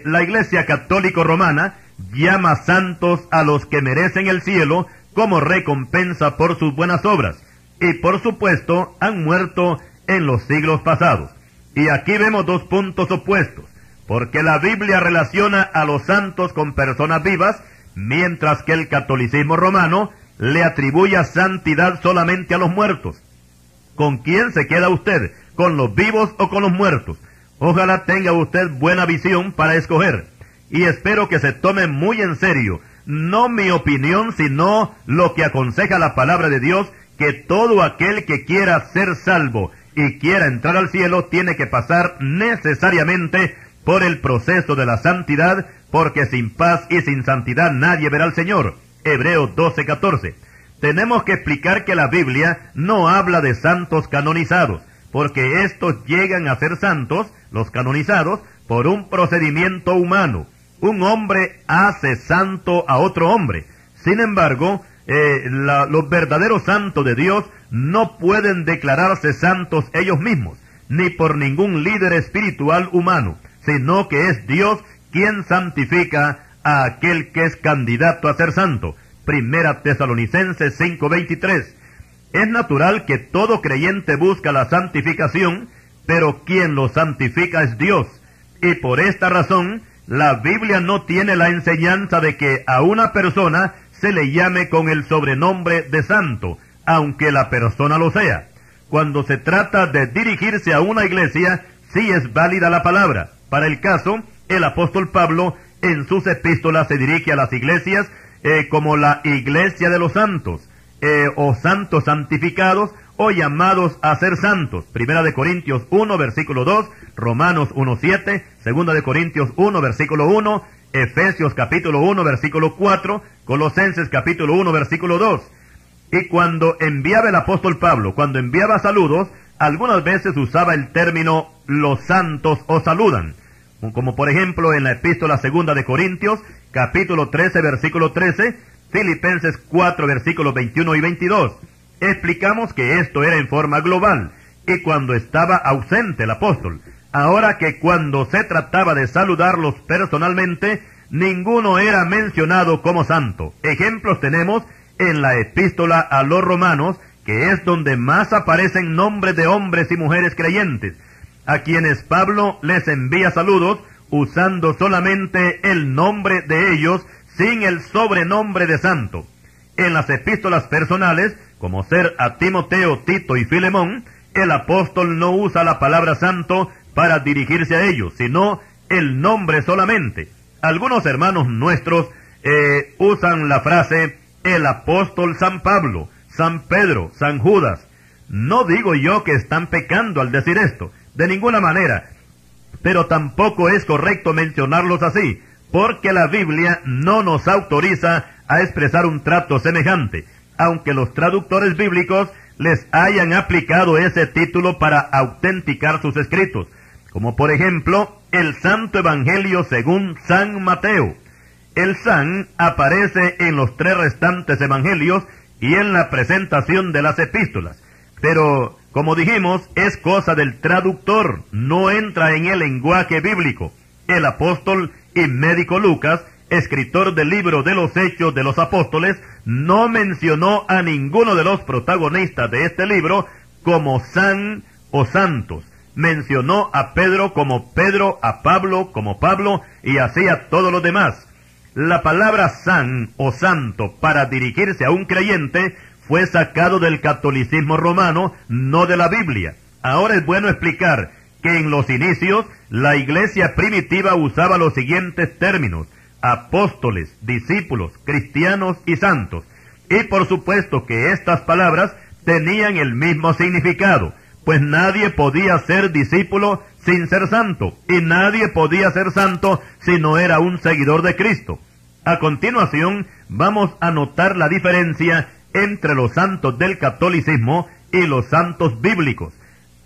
la Iglesia Católica Romana llama santos a los que merecen el cielo como recompensa por sus buenas obras, y por supuesto han muerto en los siglos pasados. Y aquí vemos dos puntos opuestos, porque la Biblia relaciona a los santos con personas vivas, mientras que el catolicismo romano le atribuye santidad solamente a los muertos. ¿Con quién se queda usted? ¿Con los vivos o con los muertos? Ojalá tenga usted buena visión para escoger. Y espero que se tome muy en serio, no mi opinión, sino lo que aconseja la palabra de Dios, que todo aquel que quiera ser salvo y quiera entrar al cielo tiene que pasar necesariamente por el proceso de la santidad, porque sin paz y sin santidad nadie verá al Señor. Hebreos 12:14. Tenemos que explicar que la Biblia no habla de santos canonizados, porque estos llegan a ser santos, los canonizados, por un procedimiento humano. Un hombre hace santo a otro hombre. Sin embargo, los verdaderos santos de Dios no pueden declararse santos ellos mismos, ni por ningún líder espiritual humano, sino que es Dios quien santifica a aquel que es candidato a ser santo. Primera Tesalonicenses 5:23. Es natural que todo creyente busca la santificación, pero quien lo santifica es Dios. Y por esta razón, la Biblia no tiene la enseñanza de que a una persona se le llame con el sobrenombre de santo, aunque la persona lo sea. Cuando se trata de dirigirse a una iglesia, sí es válida la palabra. Para el caso, el apóstol Pablo en sus epístolas se dirige a las iglesias como la iglesia de los santos, o santos santificados, o llamados a ser santos. Primera de Corintios 1, versículo 2, Romanos 1:7, Segunda de Corintios 1, versículo 1, Efesios capítulo 1, versículo 4, Colosenses capítulo 1, versículo 2. Y cuando enviaba el apóstol Pablo, cuando enviaba saludos, algunas veces usaba el término los santos os saludan, como por ejemplo en la epístola segunda de Corintios, capítulo 13, versículo 13, Filipenses 4, versículos 21 y 22. Explicamos que esto era en forma global, y cuando estaba ausente el apóstol. Ahora que cuando se trataba de saludarlos personalmente, ninguno era mencionado como santo. Ejemplos tenemos en la epístola a los romanos, que es donde más aparecen nombres de hombres y mujeres creyentes, a quienes Pablo les envía saludos usando solamente el nombre de ellos, sin el sobrenombre de santo. En las epístolas personales, como ser a Timoteo, Tito y Filemón, el apóstol no usa la palabra santo para dirigirse a ellos, sino el nombre solamente. Algunos hermanos nuestros usan la frase el apóstol San Pablo, San Pedro, San Judas. No digo yo que están pecando al decir esto, de ninguna manera, pero tampoco es correcto mencionarlos así, porque la Biblia no nos autoriza a expresar un trato semejante, aunque los traductores bíblicos les hayan aplicado ese título para autenticar sus escritos. como por ejemplo el Santo Evangelio según San Mateo. El San aparece en los 3 restantes evangelios y en la presentación de las epístolas, pero como dijimos, es cosa del traductor, no entra en el lenguaje bíblico. El apóstol y médico Lucas, escritor del libro de los Hechos de los Apóstoles, no mencionó a ninguno de los protagonistas de este libro como san o santos. Mencionó a Pedro como Pedro, a Pablo como Pablo, y así a todos los demás. La palabra san o santo para dirigirse a un creyente fue sacado del catolicismo romano, no de la Biblia. Ahora es bueno explicar que en los inicios la iglesia primitiva usaba los siguientes términos: apóstoles, discípulos, cristianos y santos. Y por supuesto que estas palabras tenían el mismo significado, pues nadie podía ser discípulo sin ser santo, y nadie podía ser santo si no era un seguidor de Cristo. A continuación, vamos a notar la diferencia entre los santos del catolicismo y los santos bíblicos.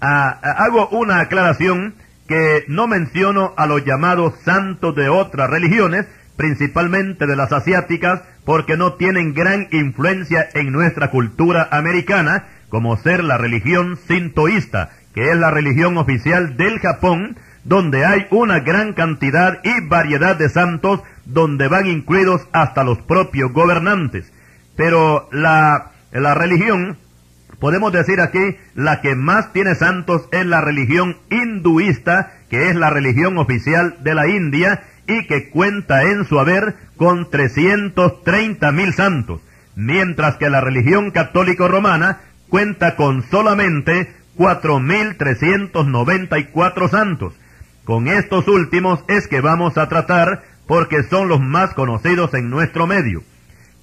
Hago una aclaración que no menciono a los llamados santos de otras religiones, principalmente de las asiáticas, porque no tienen gran influencia en nuestra cultura americana, como ser la religión sintoísta, que es la religión oficial del Japón, donde hay una gran cantidad y variedad de santos, donde van incluidos hasta los propios gobernantes. Pero la religión, podemos decir aquí, la que más tiene santos es la religión hinduista, que es la religión oficial de la India, y que cuenta en su haber con 330,000 santos, mientras que la religión católico romana cuenta con solamente 4,394 santos. Con estos últimos es que vamos a tratar, porque son los más conocidos en nuestro medio.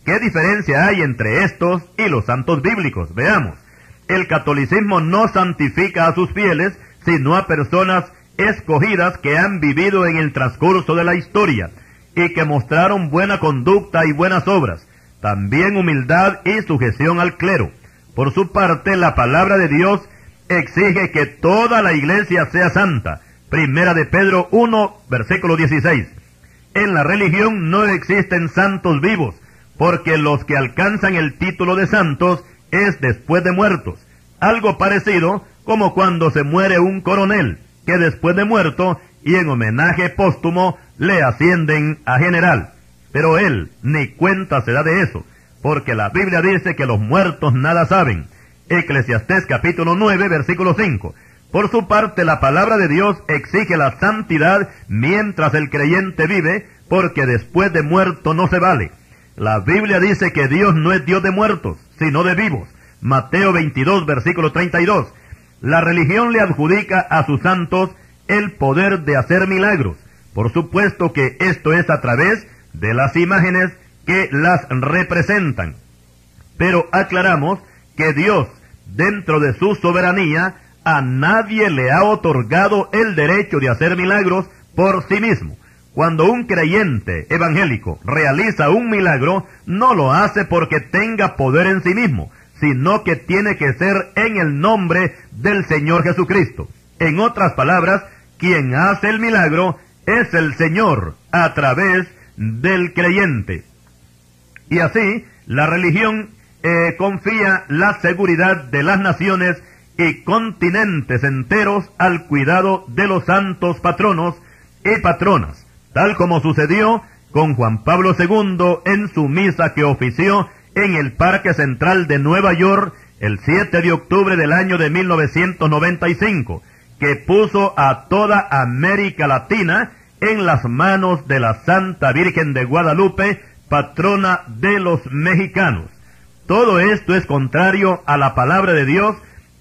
¿Qué diferencia hay entre estos y los santos bíblicos? Veamos. El catolicismo no santifica a sus fieles, sino a personas escogidas que han vivido en el transcurso de la historia y que mostraron buena conducta y buenas obras, también humildad y sujeción al clero. Por su parte, la palabra de Dios exige que toda la iglesia sea santa. Primera de Pedro 1, versículo 16. En la religión no existen santos vivos, porque los que alcanzan el título de santos es después de muertos. Algo parecido como cuando se muere un coronel, que después de muerto y en homenaje póstumo le ascienden a general. Pero él ni cuenta se da de eso, porque la Biblia dice que los muertos nada saben. Eclesiastés capítulo 9, versículo 5. Por su parte, la palabra de Dios exige la santidad mientras el creyente vive, porque después de muerto no se vale. La Biblia dice que Dios no es Dios de muertos, sino de vivos. Mateo 22, versículo 32. La religión le adjudica a sus santos el poder de hacer milagros. Por supuesto que esto es a través de las imágenes que las representan. Pero aclaramos que Dios, dentro de su soberanía, a nadie le ha otorgado el derecho de hacer milagros por sí mismo. Cuando un creyente evangélico realiza un milagro, no lo hace porque tenga poder en sí mismo, sino que tiene que ser en el nombre del Señor Jesucristo. En otras palabras, quien hace el milagro es el Señor a través del creyente. Y así, la religión confía la seguridad de las naciones y continentes enteros al cuidado de los santos patronos y patronas, tal como sucedió con Juan Pablo II en su misa que ofició en el Parque Central de Nueva York el 7 de octubre del año de 1995, que puso a toda América Latina en las manos de la Santa Virgen de Guadalupe, patrona de los mexicanos. Todo esto es contrario a la palabra de Dios,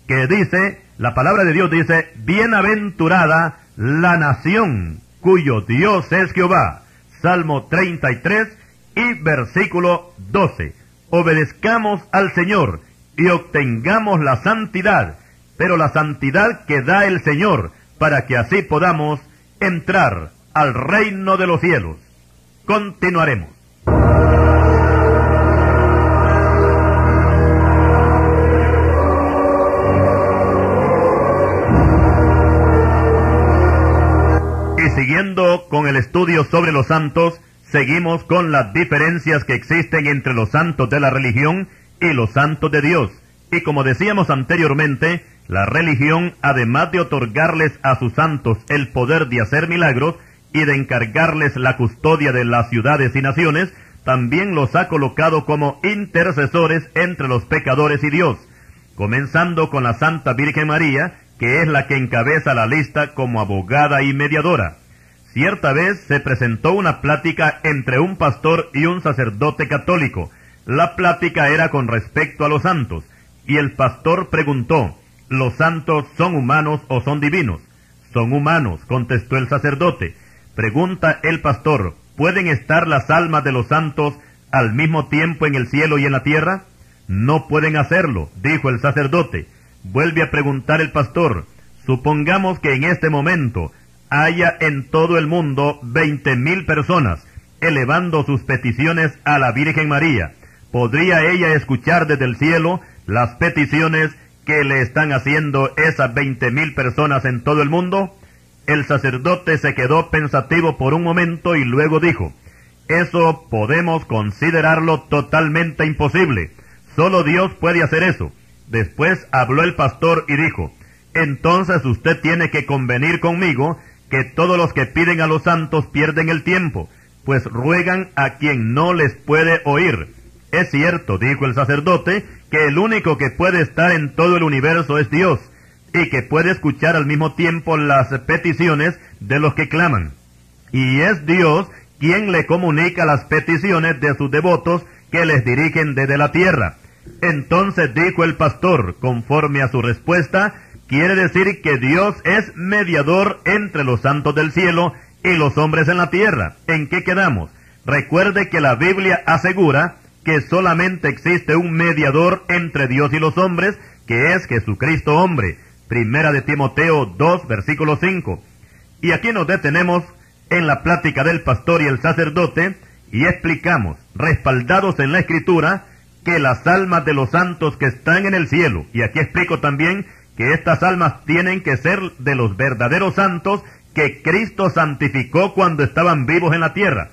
que dice, la palabra de Dios dice, bienaventurada la nación cuyo Dios es Jehová. Salmo 33 y versículo 12. Obedezcamos al Señor y obtengamos la santidad, pero la santidad que da el Señor, para que así podamos entrar al reino de los cielos. Continuaremos. Siguiendo con el estudio sobre los santos, seguimos con las diferencias que existen entre los santos de la religión y los santos de Dios. Y como decíamos anteriormente, la religión, además de otorgarles a sus santos el poder de hacer milagros y de encargarles la custodia de las ciudades y naciones, también los ha colocado como intercesores entre los pecadores y Dios, comenzando con la Santa Virgen María, que es la que encabeza la lista como abogada y mediadora. Cierta vez se presentó una plática entre un pastor y un sacerdote católico. La plática era con respecto a los santos, y el pastor preguntó, ¿los santos son humanos o son divinos? Son humanos, contestó el sacerdote. Pregunta el pastor, ¿pueden estar las almas de los santos al mismo tiempo en el cielo y en la tierra? No pueden hacerlo, dijo el sacerdote. Vuelve a preguntar el pastor, supongamos que en este momento haya en todo el mundo 20,000 personas elevando sus peticiones a la Virgen María. ¿Podría ella escuchar desde el cielo las peticiones que le están haciendo esas 20,000 personas en todo el mundo? El sacerdote se quedó pensativo por un momento y luego dijo, eso podemos considerarlo totalmente imposible. Solo Dios puede hacer eso. Después habló el pastor y dijo, entonces usted tiene que convenir conmigo que todos los que piden a los santos pierden el tiempo, pues ruegan a quien no les puede oír. Es cierto, dijo el sacerdote, que el único que puede estar en todo el universo es Dios, y que puede escuchar al mismo tiempo las peticiones de los que claman. Y es Dios quien le comunica las peticiones de sus devotos que les dirigen desde la tierra. Entonces dijo el pastor, conforme a su respuesta, quiere decir que Dios es mediador entre los santos del cielo y los hombres en la tierra. ¿En qué quedamos? Recuerde que la Biblia asegura que solamente existe un mediador entre Dios y los hombres, que es Jesucristo hombre. Primera de Timoteo 2, versículo 5. Y aquí nos detenemos en la plática del pastor y el sacerdote y explicamos, respaldados en la Escritura, que las almas de los santos que están en el cielo, y aquí explico también que estas almas tienen que ser de los verdaderos santos que Cristo santificó cuando estaban vivos en la tierra.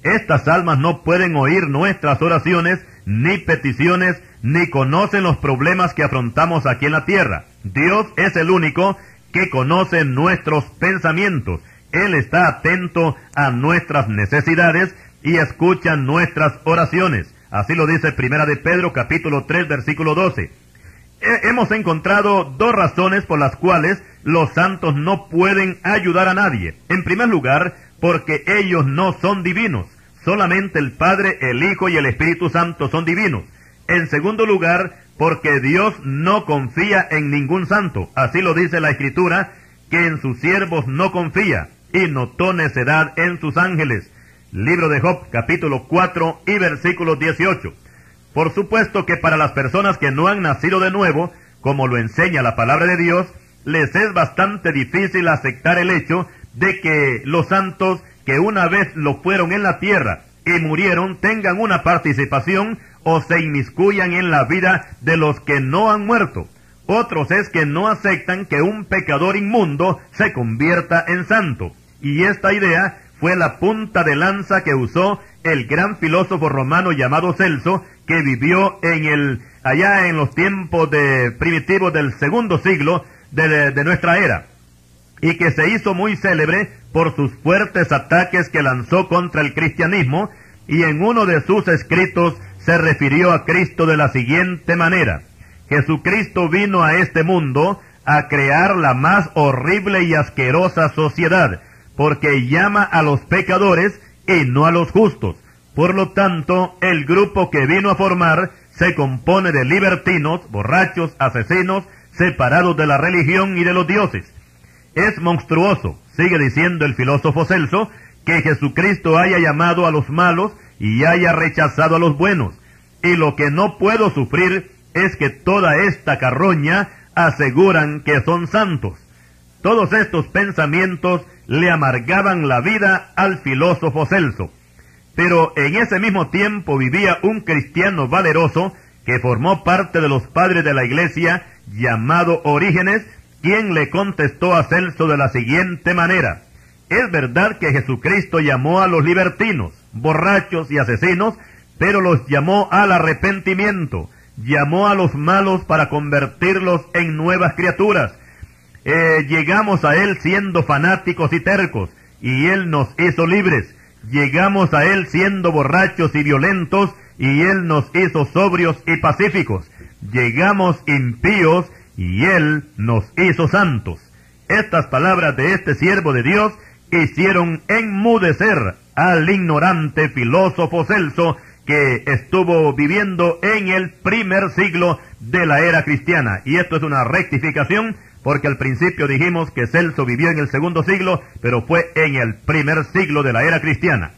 Estas almas no pueden oír nuestras oraciones, ni peticiones, ni conocen los problemas que afrontamos aquí en la tierra. Dios es el único que conoce nuestros pensamientos. Él está atento a nuestras necesidades y escucha nuestras oraciones. Así lo dice Primera de Pedro, capítulo 3, versículo 12. Hemos encontrado dos razones por las cuales los santos no pueden ayudar a nadie. En primer lugar, porque ellos no son divinos. Solamente el Padre, el Hijo y el Espíritu Santo son divinos. En segundo lugar, porque Dios no confía en ningún santo. Así lo dice la Escritura, que en sus siervos no confía, y notó necedad en sus ángeles. Libro de Job, capítulo 4 y versículo 18. Por supuesto que para las personas que no han nacido de nuevo, como lo enseña la palabra de Dios, les es bastante difícil aceptar el hecho de que los santos que una vez lo fueron en la tierra y murieron tengan una participación o se inmiscuyan en la vida de los que no han muerto. Otros es que no aceptan que un pecador inmundo se convierta en santo. Y esta idea fue la punta de lanza que usó el gran filósofo romano llamado Celso, que vivió allá en los tiempos primitivos del segundo siglo de nuestra era, y que se hizo muy célebre por sus fuertes ataques que lanzó contra el cristianismo, y en uno de sus escritos se refirió a Cristo de la siguiente manera: Jesucristo vino a este mundo a crear la más horrible y asquerosa sociedad, porque llama a los pecadores y no a los justos. Por lo tanto, el grupo que vino a formar se compone de libertinos, borrachos, asesinos, separados de la religión y de los dioses. Es monstruoso, sigue diciendo el filósofo Celso, que Jesucristo haya llamado a los malos y haya rechazado a los buenos. Y lo que no puedo sufrir es que toda esta carroña aseguran que son santos. Todos estos pensamientos le amargaban la vida al filósofo Celso. Pero en ese mismo tiempo vivía un cristiano valeroso que formó parte de los padres de la iglesia, llamado Orígenes, quien le contestó a Celso de la siguiente manera: Es verdad que Jesucristo llamó a los libertinos, borrachos y asesinos, pero los llamó al arrepentimiento, llamó a los malos para convertirlos en nuevas criaturas. Llegamos a Él siendo fanáticos y tercos, y Él nos hizo libres. Llegamos a Él siendo borrachos y violentos, y Él nos hizo sobrios y pacíficos. Llegamos impíos, y Él nos hizo santos. Estas palabras de este siervo de Dios hicieron enmudecer al ignorante filósofo Celso, que estuvo viviendo en el primer siglo de la era cristiana. Y esto es una rectificación, porque al principio dijimos que Celso vivió en el segundo siglo, pero fue en el primer siglo de la era cristiana.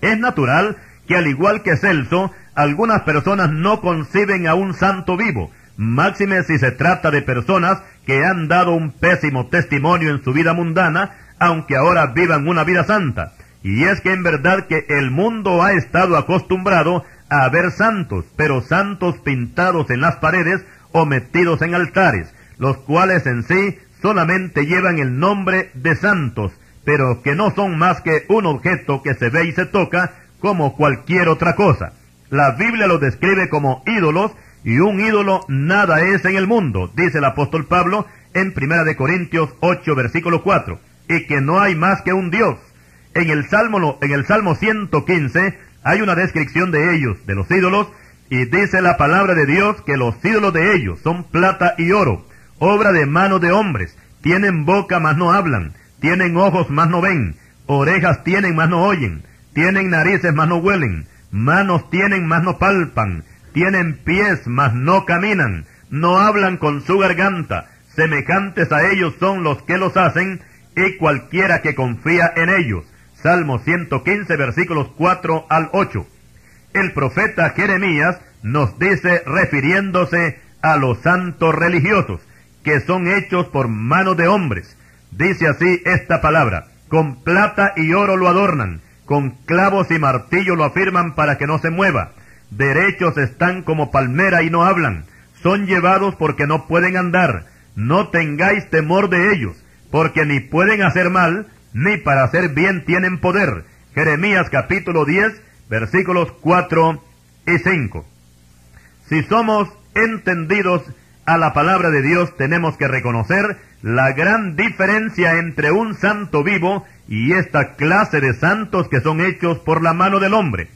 Es natural que, al igual que Celso, algunas personas no conciben a un santo vivo, máxime si se trata de personas que han dado un pésimo testimonio en su vida mundana, aunque ahora vivan una vida santa. Y es que en verdad que el mundo ha estado acostumbrado a ver santos, pero santos pintados en las paredes o metidos en altares, los cuales en sí solamente llevan el nombre de santos, pero que no son más que un objeto que se ve y se toca como cualquier otra cosa. La Biblia los describe como ídolos, y un ídolo nada es en el mundo, dice el apóstol Pablo en 1 Corintios 8, versículo 4, y que no hay más que un Dios. En el Salmo 115 hay una descripción de ellos, de los ídolos, y dice la palabra de Dios que los ídolos de ellos son plata y oro, obra de mano de hombres, tienen boca mas no hablan, tienen ojos mas no ven, orejas tienen mas no oyen, tienen narices mas no huelen, manos tienen mas no palpan, tienen pies mas no caminan, no hablan con su garganta, semejantes a ellos son los que los hacen, y cualquiera que confía en ellos. Salmo 115, versículos 4 al 8. El profeta Jeremías nos dice, refiriéndose a los santos religiosos, que son hechos por mano de hombres. Dice así esta palabra: con plata y oro lo adornan, con clavos y martillo lo afirman para que no se mueva. Derechos están como palmera y no hablan, son llevados porque no pueden andar. No tengáis temor de ellos, porque ni pueden hacer mal, ni para hacer bien tienen poder. Jeremías capítulo 10, versículos 4 y 5. Si somos entendidos a la palabra de Dios, tenemos que reconocer la gran diferencia entre un santo vivo y esta clase de santos que son hechos por la mano del hombre.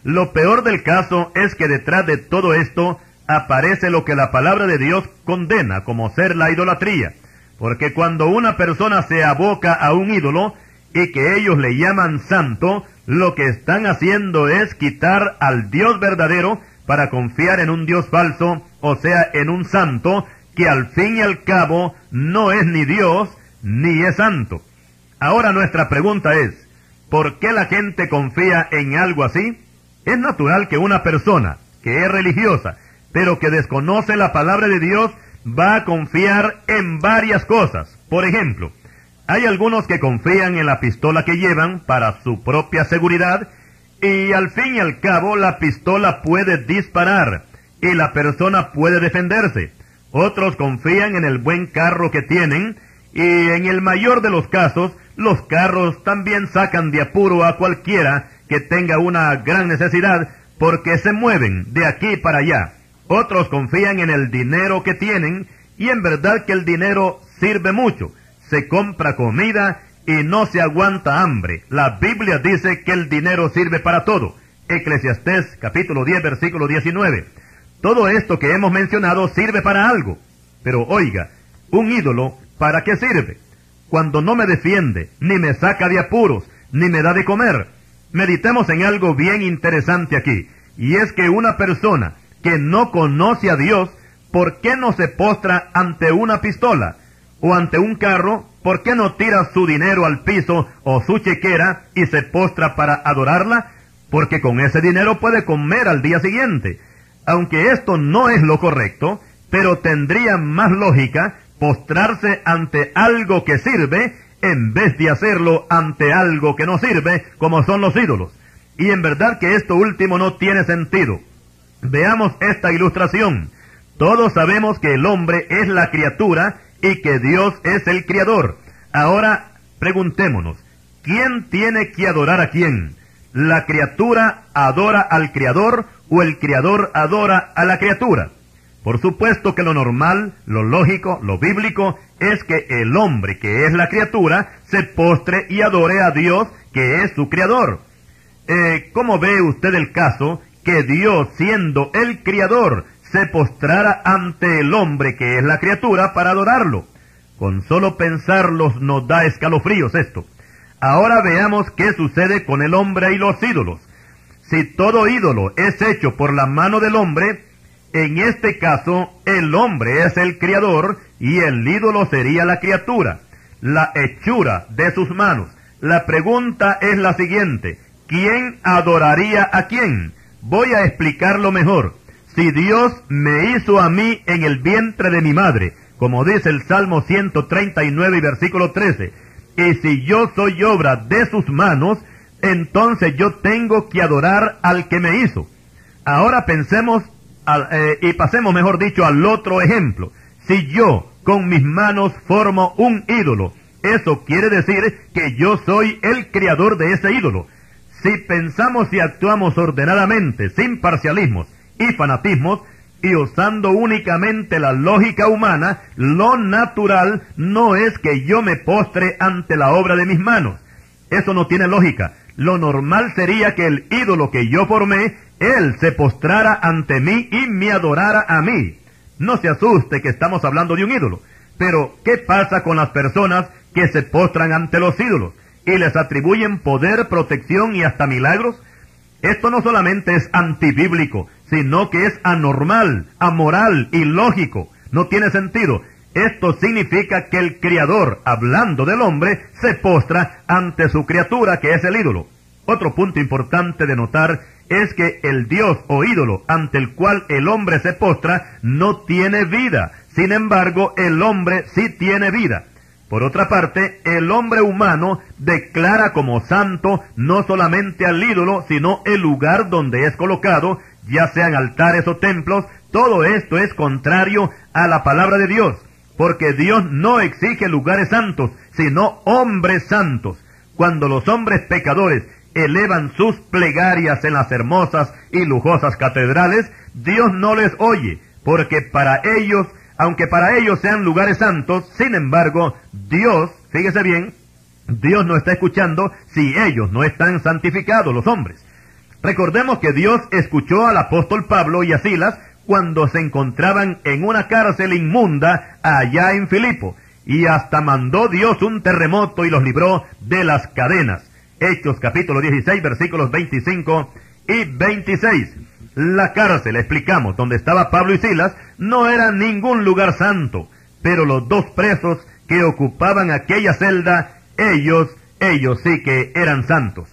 Lo peor del caso es que detrás de todo esto aparece lo que la palabra de Dios condena como ser la idolatría. Porque cuando una persona se aboca a un ídolo y que ellos le llaman santo, lo que están haciendo es quitar al Dios verdadero para confiar en un Dios falso, o sea, en un santo que al fin y al cabo no es ni Dios ni es santo. Ahora nuestra pregunta es, ¿por qué la gente confía en algo así? Es natural que una persona que es religiosa, pero que desconoce la palabra de Dios, va a confiar en varias cosas. Por ejemplo, hay algunos que confían en la pistola que llevan para su propia seguridad, y al fin y al cabo la pistola puede disparar y la persona puede defenderse. Otros confían en el buen carro que tienen, y en el mayor de los casos, los carros también sacan de apuro a cualquiera que tenga una gran necesidad, porque se mueven de aquí para allá. Otros confían en el dinero que tienen, y en verdad que el dinero sirve mucho. Se compra comida y no se aguanta hambre. La Biblia dice que el dinero sirve para todo. Eclesiastés capítulo 10, versículo 19. Todo esto que hemos mencionado sirve para algo. Pero oiga, un ídolo, ¿para qué sirve? Cuando no me defiende, ni me saca de apuros, ni me da de comer. Meditemos en algo bien interesante aquí, y es que una persona que no conoce a Dios, ¿por qué no se postra ante una pistola? O ante un carro, ¿por qué no tira su dinero al piso o su chequera y se postra para adorarla? Porque con ese dinero puede comer al día siguiente. Aunque esto no es lo correcto, pero tendría más lógica postrarse ante algo que sirve en vez de hacerlo ante algo que no sirve, como son los ídolos. Y en verdad que esto último no tiene sentido. Veamos esta ilustración. Todos sabemos que el hombre es la criatura y que Dios es el criador. Ahora, Preguntémonos, ¿quién tiene que adorar a quién? ¿La criatura adora al Creador o el Creador adora a la criatura? Por supuesto que lo normal, lo lógico, lo bíblico, es que el hombre, que es la criatura, se postre y adore a Dios, que es su Creador. ¿Cómo ve usted el caso que Dios, siendo el Creador, se postrara ante el hombre, que es la criatura, para adorarlo? Con solo pensarlo nos da escalofríos esto. Ahora veamos qué sucede con el hombre y los ídolos. Si todo ídolo es hecho por la mano del hombre, en este caso el hombre es el Creador y el ídolo sería la criatura, la hechura de sus manos. La pregunta es la siguiente: ¿quién adoraría a quién? Voy a explicarlo mejor. Si Dios me hizo a mí en el vientre de mi madre, como dice el Salmo 139 y versículo 13, y si yo soy obra de sus manos, entonces yo tengo que adorar al que me hizo. Ahora pensemos y pasemos, mejor dicho, al otro ejemplo. Si yo con mis manos formo un ídolo, eso quiere decir que yo soy el creador de ese ídolo. Si pensamos y actuamos ordenadamente, sin parcialismos y fanatismos, y usando únicamente la lógica humana, lo natural no es que yo me postre ante la obra de mis manos. Eso no tiene lógica. Lo normal sería que el ídolo que yo formé, él se postrara ante mí y me adorara a mí. No se asuste que estamos hablando de un ídolo. Pero, ¿qué pasa con las personas que se postran ante los ídolos y les atribuyen poder, protección y hasta milagros? Esto no solamente es antibíblico, sino que es anormal, amoral, ilógico. No tiene sentido. Esto significa que el Creador, hablando del hombre, se postra ante su criatura, que es el ídolo. Otro punto importante de notar es que el Dios o ídolo ante el cual el hombre se postra no tiene vida. Sin embargo, el hombre sí tiene vida. Por otra parte, el hombre humano declara como santo no solamente al ídolo, sino el lugar donde es colocado, ya sean altares o templos. Todo esto es contrario a la palabra de Dios, porque Dios no exige lugares santos, sino hombres santos. Cuando los hombres pecadores elevan sus plegarias en las hermosas y lujosas catedrales, Dios no les oye, porque para ellos, aunque para ellos sean lugares santos, sin embargo, Dios, fíjese bien, Dios no está escuchando si ellos no están santificados, los hombres. Recordemos que Dios escuchó al apóstol Pablo y a Silas cuando se encontraban en una cárcel inmunda allá en Filipo, y hasta mandó Dios un terremoto y los libró de las cadenas. Hechos capítulo 16, versículos 25 y 26. La cárcel, explicamos, donde estaba Pablo y Silas, no era ningún lugar santo, pero los dos presos que ocupaban aquella celda, ellos sí que eran santos.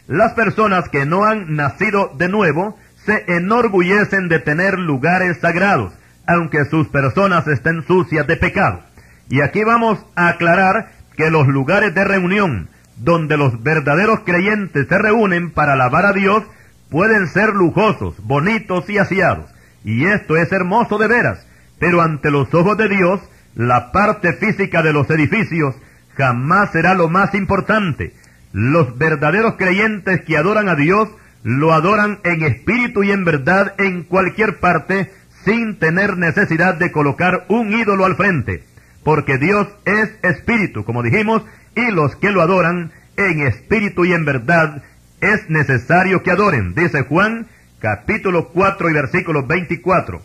Las personas que no han nacido de nuevo se enorgullecen de tener lugares sagrados, aunque sus personas estén sucias de pecado. Y aquí vamos a aclarar que los lugares de reunión, donde los verdaderos creyentes se reúnen para alabar a Dios, pueden ser lujosos, bonitos y aseados. Y esto es hermoso de veras, pero ante los ojos de Dios, la parte física de los edificios jamás será lo más importante. Los verdaderos creyentes que adoran a Dios, lo adoran en espíritu y en verdad en cualquier parte, sin tener necesidad de colocar un ídolo al frente. Porque Dios es espíritu, como dijimos, y los que lo adoran en espíritu y en verdad es necesario que adoren, dice Juan, capítulo 4 y versículo 24.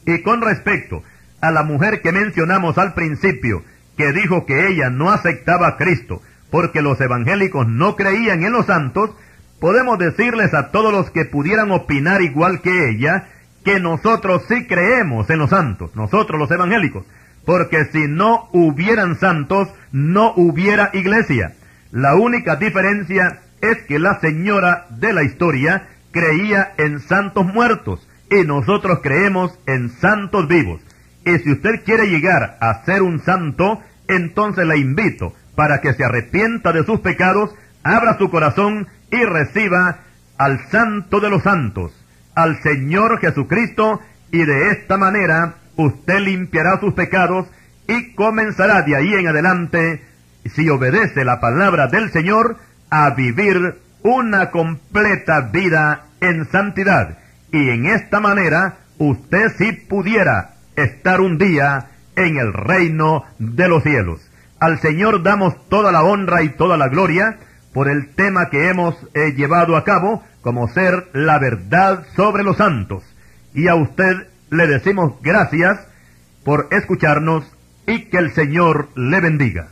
Y con respecto a la mujer que mencionamos al principio, que dijo que ella no aceptaba a Cristo, porque los evangélicos no creían en los santos, podemos decirles a todos los que pudieran opinar igual que ella, que nosotros sí creemos en los santos, nosotros los evangélicos, porque si no hubieran santos, no hubiera iglesia. La única diferencia es que la señora de la historia creía en santos muertos, y nosotros creemos en santos vivos. Y si usted quiere llegar a ser un santo, entonces le invito para que se arrepienta de sus pecados, abra su corazón y reciba al Santo de los Santos, al Señor Jesucristo, y de esta manera usted limpiará sus pecados y comenzará de ahí en adelante si obedece la palabra del Señor, a vivir una completa vida en santidad. Y en esta manera, usted sí pudiera estar un día en el reino de los cielos. Al Señor damos toda la honra y toda la gloria por el tema que hemos llevado a cabo, como ser la verdad sobre los santos. Y a usted le decimos gracias por escucharnos y que el Señor le bendiga.